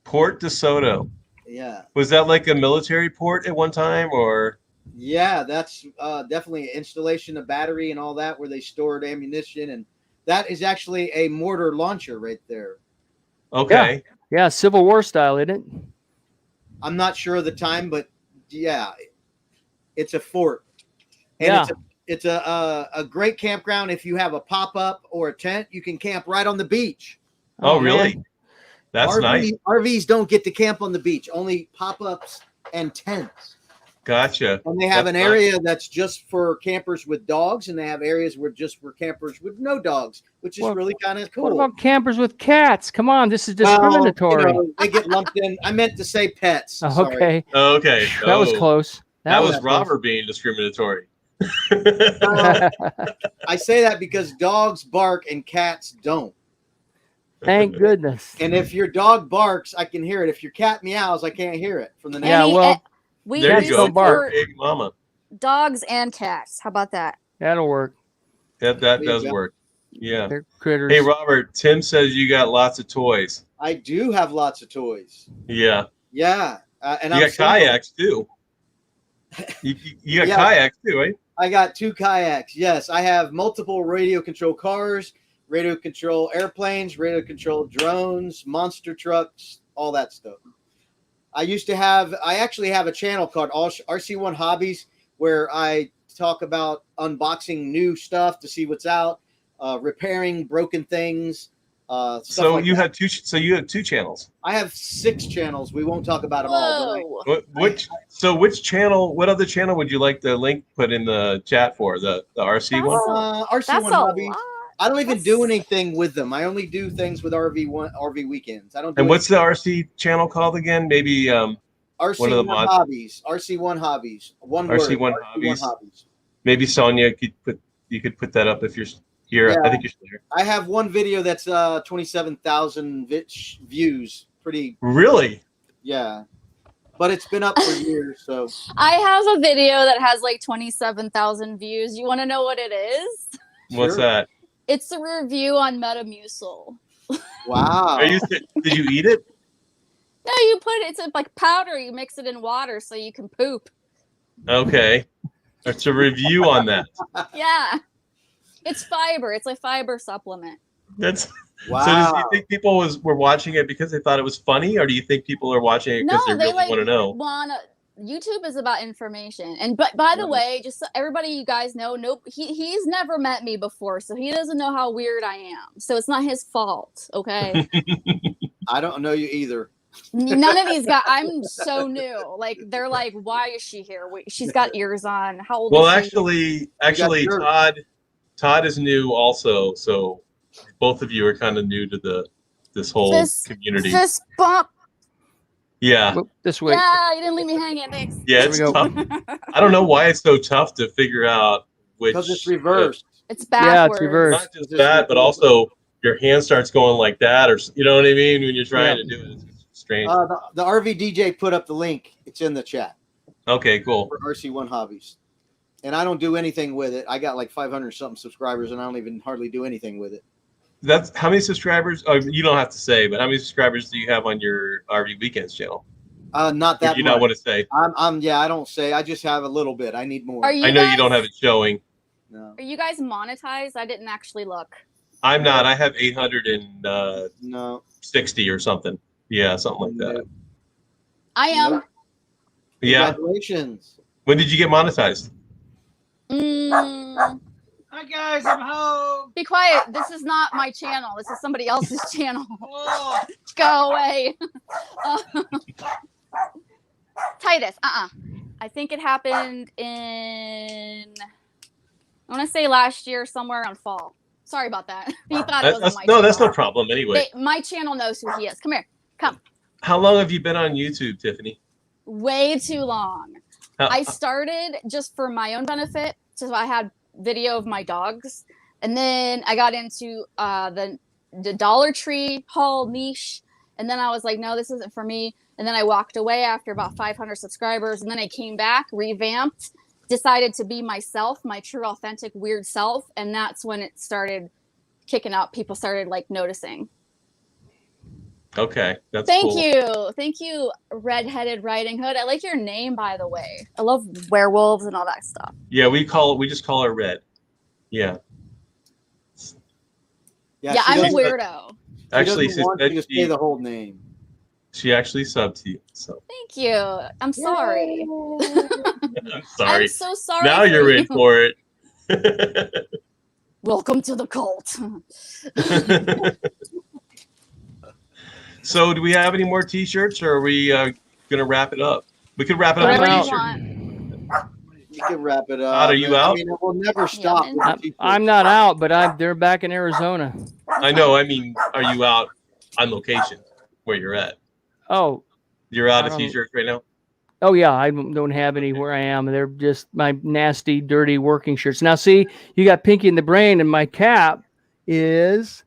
Port DeSoto. Yeah. Was that like a military port at one time, or? Yeah, that's definitely an installation of battery and all that, where they stored ammunition, and that is actually a mortar launcher right there. Okay. Yeah, Civil War style, isn't it? I'm not sure of the time, but yeah, it's a fort, and it's a great campground. If you have a pop-up or a tent, you can camp right on the beach. Oh, really? That's nice. RVs don't get to camp on the beach, only pop-ups and tents. Gotcha. And they have an area that's just for campers with dogs, and they have areas where just for campers with no dogs, which is really kind of cool. What about campers with cats? Come on, this is discriminatory. Well, they get lumped in. I meant to say pets. Okay. Okay. That was close. That was Robert being discriminatory. I say that because dogs bark and cats don't. Thank goodness. And if your dog barks, I can hear it. If your cat meows, I can't hear it from the next. Yeah, well, there you go. Bark, big mama. Dogs and cats. How about that? That'll work. That does work. Yeah. They're critters. Hey, Robert. Tim says you got lots of toys. I do have lots of toys. Yeah. Yeah. And you got kayaks too. You got kayaks too, right? I got 2 kayaks. Yes, I have multiple radio control cars, radio control airplanes, radio control drones, monster trucks, all that stuff. I actually have a channel called RC1 Hobbies, where I talk about unboxing new stuff to see what's out, repairing broken things. So you have 2 channels. I have 6 channels. We won't talk about them all. Which channel? What other channel would you like the link put in the chat for? The RC one. RC1 Hobbies. I don't even do anything with them. I only do things with RV Weekends. I don't. And what's the RC channel called again? Maybe RC1 Hobbies. RC1 Hobbies. One word. RC1 Hobbies. Maybe Sonia could put that up if you're here. Yeah. I think you're still here. I have one video that's 27,000 views. Pretty. Really? Yeah. But it's been up for years, so. I have a video that has like 27,000 views. You want to know what it is? What's that? It's a review on Metamucil. Wow. Did you eat it? No, you put it's like powder. You mix it in water so you can poop. Okay. It's a review on that. Yeah. It's fiber. It's a fiber supplement. That's Wow. So do you think people were watching it because they thought it was funny, or do you think people are watching it because No, they they really like want to know? YouTube is about information. And but by the Right. way, just so everybody you guys know, nope, he's never met me before, so he doesn't know how weird I am. So it's not his fault, okay? I don't know you either. None of these guys. I'm so new. Like they're like, why is she here? Wait, she's got ears on. How old Well, is she? actually, yours. Todd is new also, so both of you are kind of new to this whole community. Fist bump. Yeah, Whoop, this way. Yeah, you didn't leave me hanging. Thanks. yeah, There it's we go. tough. I don't know why it's so tough to figure out which. Because it's reversed. It's Yeah, backwards. it's reversed. Not just that, but also your hand starts going like that, or you know what I mean when you're trying to do it. It's strange. The RV DJ put up the link. It's in the chat Okay, cool. for RC1 Hobbies. And I don't do anything with it. I got like 500 something subscribers, and I don't even hardly do anything with it. That's how many subscribers? Oh, you don't have to say, but how many subscribers do you have on your RV Weekends channel? Not Or that do you much. not want to say? I don't say. I just have a little bit. I need more. Are you I know guys, you don't have it showing. No. Are you guys monetized? I didn't actually look. I'm not. I have 860 No. or something. Yeah, something like that. I am. Nope. Yeah. Congratulations. When did you get monetized? Hi guys, I'm home. Be quiet. This is not my channel. This is somebody else's channel. Oh, Go away. Titus. I think it happened in. I want to say last year, somewhere around fall. Sorry about that. He thought it was on my channel. That's no problem. Anyway, My channel knows who he is. Come here. Come. how long have you been on YouTube, Tiffany? Way too long. How- I started just for my own benefit. So I had video of my dogs. And then I got into the Dollar Tree haul niche. And then I was like, no, this isn't for me. And then I walked away after about 500 subscribers. And then I came back, revamped, decided to be myself, my true, authentic, weird self. And that's when it started kicking out. People started like noticing. Okay, that's Thank cool. you. Thank you, Red-Headed Riding Hood. I like your name, by the way. I love werewolves and all that stuff. Yeah, we just call her Red. Yeah. Yeah, she I'm a doesn't- weirdo. She Actually, doesn't want you to say the whole name. she actually subbed to you. So Thank you. I'm sorry. I'm sorry. I'm so sorry. Now for you're you. in for it. Welcome to the cult. So, do we have any more T-shirts, or are we gonna wrap it up? We could wrap it up Whatever with you T-shirt. want. You can wrap it up. Todd, are you I out? mean, it will never stop. man. with the t-shirts. I'm not out, but they're back in Arizona. I know. I mean, are you out on location where you're at? Oh, You're out I of don't- T-shirts right now. oh yeah, I don't have any where I am. They're just my nasty, dirty working shirts. Now, see, you got Pinky in the Brain, and my cap is.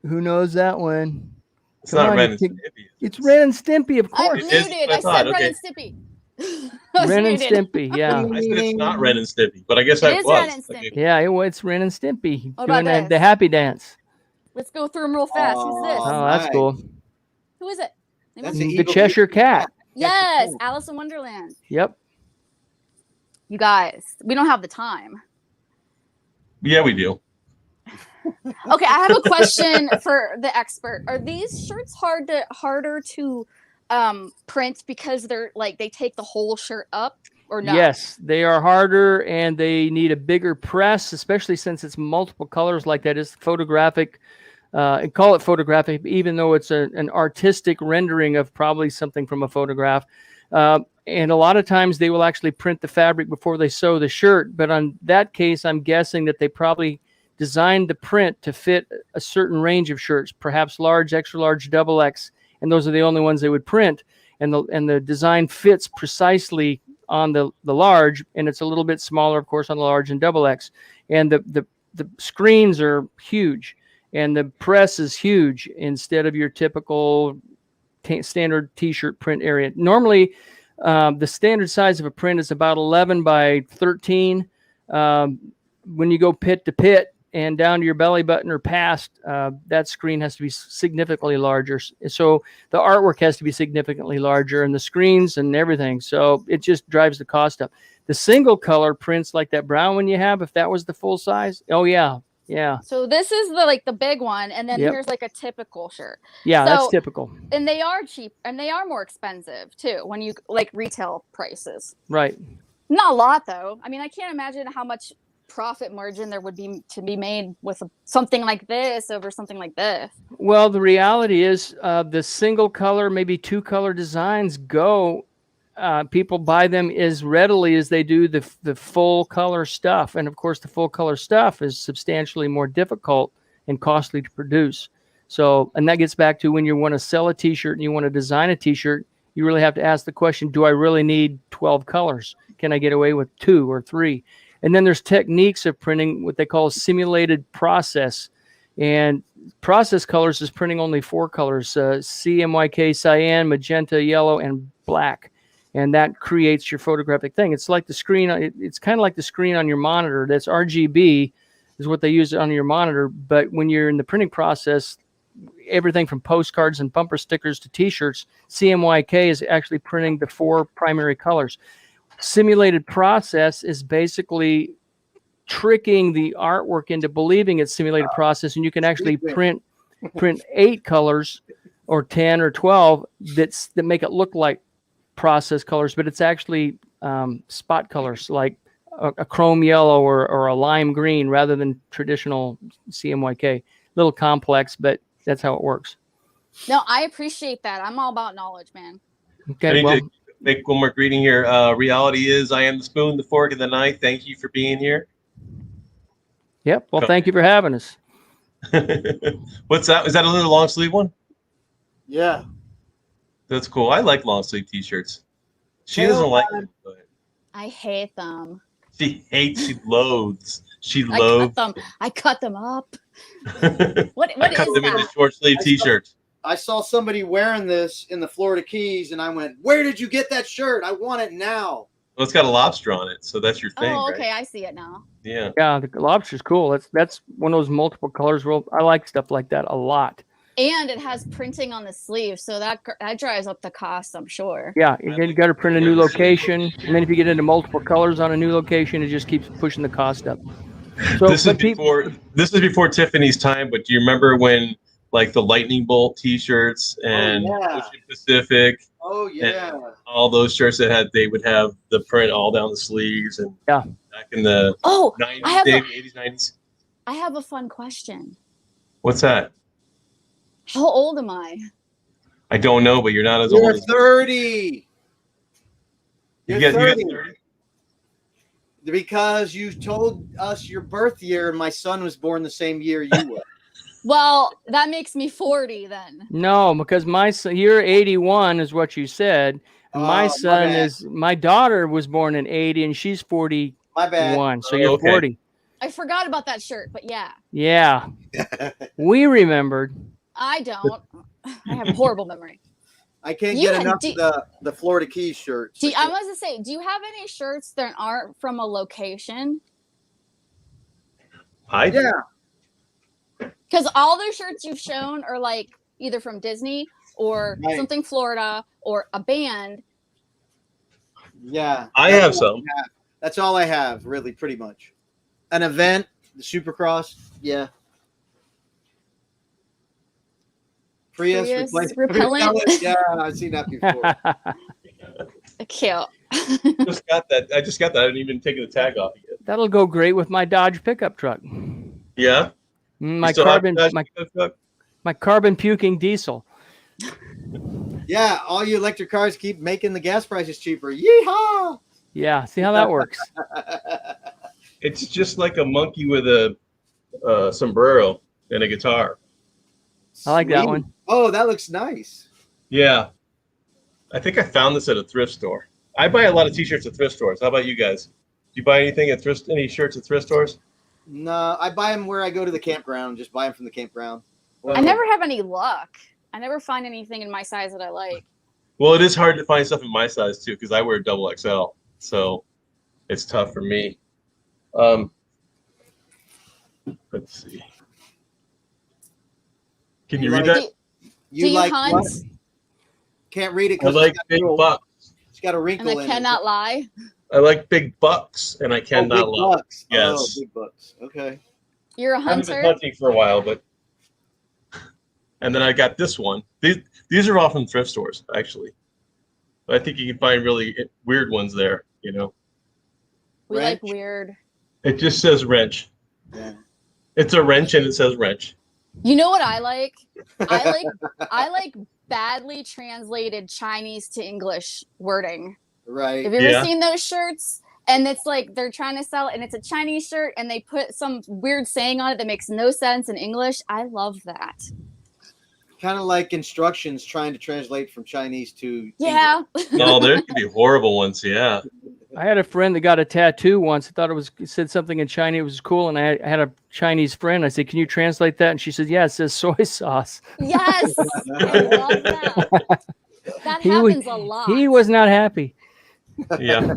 Who knows that one? It's Come not on, Ren you and pick- Stimpy. It's Ren and Stimpy, of I'm course. It is muted. what I I thought, said Ren okay. and Stimpy. I was Ren and muted. Stimpy, yeah. I said it's not Ren and Stimpy, but I guess It I is was. Ren and Stimpy. Okay. Yeah, it's Ren and Stimpy What about doing the this? happy dance. Let's go through them real fast. Who's this? Oh, that's nice. cool. Who is it? That's The an evil Cheshire Cat. Yes, cool. Alice in Wonderland. Yep. You guys, we don't have the time. Yeah, we do. Okay, I have a question for the expert. Are these shirts harder to print because they're like they take the whole shirt up or not? Yes, they are harder and they need a bigger press, especially since it's multiple colors like that. It's photographic. And call it photographic, even though it's an artistic rendering of probably something from a photograph. And a lot of times they will actually print the fabric before they sew the shirt. But on that case, I'm guessing that they probably designed the print to fit a certain range of shirts, perhaps large, extra large, double X, and those are the only ones they would print. And the design fits precisely on the large, and it's a little bit smaller, of course, on the large and double X. And the screens are huge. And the press is huge instead of your typical standard T-shirt print area. Normally, the standard size of a print is about 11 by 13. When you go pit to pit and down to your belly button or past, that screen has to be significantly larger. So the artwork has to be significantly larger and the screens and everything. So it just drives the cost up. The single color prints like that brown one you have, if that was the full size, oh yeah, Yeah. So this is the big one, and then Yep. here's like a typical shirt. Yeah, that's So- typical. And they are cheap, and they are more expensive too when you like retail prices. Right. Not a lot though. I mean, I can't imagine how much profit margin there would be to be made with something like this over something like this. Well, the reality is the single color, maybe two color designs go. People buy them as readily as they do the full color stuff. And of course, the full color stuff is substantially more difficult and costly to produce. So, and that gets back to when you want to sell a t-shirt and you want to design a t-shirt, you really have to ask the question, do I really need 12 colors? Can I get away with 2 or 3? And then there's techniques of printing, what they call simulated process. And process colors is printing only 4 colors, CMYK, cyan, magenta, yellow, and black. And that creates your photographic thing. It's like the screen. It's kind of like the screen on your monitor. That's RGB is what they use on your monitor. But when you're in the printing process, everything from postcards and bumper stickers to t-shirts, CMYK is actually printing the 4 primary colors. Simulated process is basically tricking the artwork into believing it's simulated process, and you can actually print 8 colors or 10 or 12 that make it look like process colors, but it's actually spot colors like a chrome yellow or a lime green rather than traditional CMYK. Little complex, but that's how it works. No, I appreciate that. I'm all about knowledge, man. I Okay, need well, to make one more greeting here. Reality is I am the spoon, the fork, and the knife. Thank you for being here. yep. Well, thank you for having us. What's that? Is that a little long sleeve one? Yeah. That's cool. I like long sleeve t-shirts. She Hell, doesn't like it, but I hate them. she hates, she loathes. She I loathes. cut them up. I What cut is them into that? short sleeve t-shirts. I saw somebody wearing this in the Florida Keys, and I went, "Where did you get that shirt? I want it now." Well, it's got a lobster on it, so that's your thing, Oh, okay, right? I see it now. Yeah. Yeah, the lobster's cool. That's one of those multiple colors. Well, I like stuff like that a lot. And it has printing on the sleeve, so that drives up the cost, I'm sure. Yeah, you got to print a new location, and then if you get into multiple colors on a new location, it just keeps pushing the cost up. So, This is before Tiffany's time, but do you remember when like the Lightning Bolt t-shirts and yeah. Ocean Pacific, Oh yeah. all those shirts they would have the print all down the sleeves, and Yeah. back in the Oh, 90s, I have 80s, 90s. I have a fun question. What's that? How old am I? I don't know, but you're not as You're old as 30. you You're get 30. 30. Because you told us your birth year, and my son was born the same year you were. Well, that makes me 40 then. no, because my son, you're 81 is what you said. And my Oh, my son bad. my daughter was born in 80 and she's 41. My bad. So you're okay. 40. I forgot about that shirt, but yeah, Yeah. We remembered. I don't. I have a horrible memory. I can't You get had- enough do- of the Florida Keys shirts. I was to say, do you have any shirts that aren't from a location? I do. Yeah. Because all the shirts you've shown are like either from Disney or Right. something Florida or a band. Yeah. I That's have all some. I have. That's all I have, really, pretty much. An event, the Supercross, yeah. Prius repellent. Yeah, I've seen that before. Cute. Just got that. I just got that. I didn't even take the tag off yet. That'll go great with my Dodge pickup truck. Yeah. My You still have carbon that my, truck? my carbon puking diesel. Yeah, all you electric cars keep making the gas prices cheaper. Yeehaw! Yeah, see how that works. It's just like a monkey with a sombrero and a guitar. I like that Sweet. one. Oh, that looks nice. Yeah. I think I found this at a thrift store. I buy a lot of t-shirts at thrift stores. How about you guys? Do you buy anything at any shirts at thrift stores? No, I buy them where I go to the campground. Just buy them from the campground. I never have any luck. I never find anything in my size that I like. Well, it is hard to find stuff in my size too because I wear double XL, so it's tough for me. Let's see. Can you read that? You Do you like hunt? what? Can't read it I because like big bucks. it's got a And wrinkle I in cannot lie. I like big bucks, and I it. cannot big lie. bucks. Yes. Oh, big bucks. Okay. You're a I haven't been hunter. hunting for a while, but and then I got this one. These are all from thrift stores, actually. But I think you can find really weird ones there. You know, We like Wrench? weird. it just says wrench. Yeah. It's a wrench and it says wrench. You know what I like? I like badly translated Chinese to English wording. Right. Have you ever Yeah. seen those shirts? And it's like they're trying to sell it, and it's a Chinese shirt, and they put some weird saying on it that makes no sense in English. I love that. Kind of like instructions trying to translate from Chinese to Yeah. No, there could be horrible ones. Yeah. I had a friend that got a tattoo once. I thought it said something in Chinese. It was cool. And I had a Chinese friend. I said, "Can you translate that?" And she said, "Yeah, it says soy sauce." Yes. I love that. That He was- happens a lot. He was not happy. Yeah.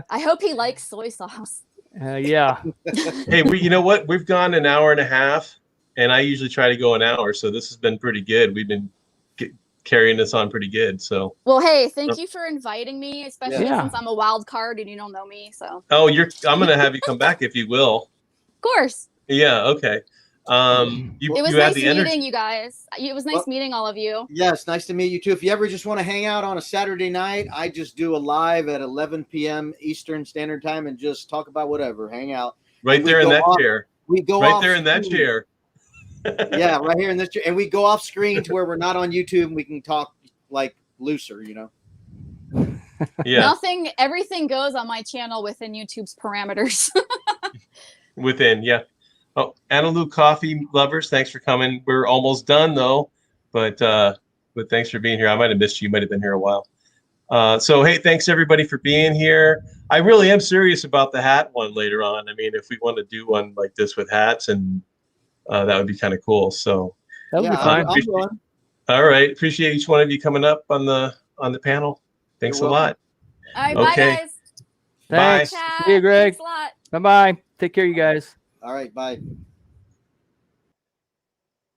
I hope he likes soy sauce. Yeah. Hey, you know what? We've gone an hour and a half, and I usually try to go an hour, so this has been pretty good. We've been carrying this on pretty good. So. Well, hey, thank you for inviting me, especially Yeah. since I'm a wild card and you don't know me. So, Oh, I'm gonna have you come back if you will. of course, Yeah. Okay. You it was have nice the meeting energy. you guys. It was nice Well- meeting all of you. Yes, nice to meet you too. If you ever just want to hang out on a Saturday night, I just do a live at 11 p.m. Eastern Standard Time and just talk about whatever, hang out. Right we there in go that off- chair. We go Right off there in that screen. chair. Yeah, right here in this chair, and we go off screen to where we're not on YouTube and we can talk like looser, you know. Yeah. Everything goes on my channel within YouTube's parameters. Within. Yeah. Oh, Analu Coffee lovers, thanks for coming. We're almost done though, but thanks for being here. I might have missed you. You might have been here a while. So hey, thanks everybody for being here. I really am serious about the hat one later on. I mean, if we want to do one like this with hats, and that would be kind of cool. So That would Yeah, be fine. I'm willing. all right, appreciate each one of you coming up on the panel. Thanks You're a welcome. lot. All right, Okay. bye guys. Thanks. Bye. Chat. See you, Greg. Thanks a lot. Bye-bye. Take care, you guys. All right, bye.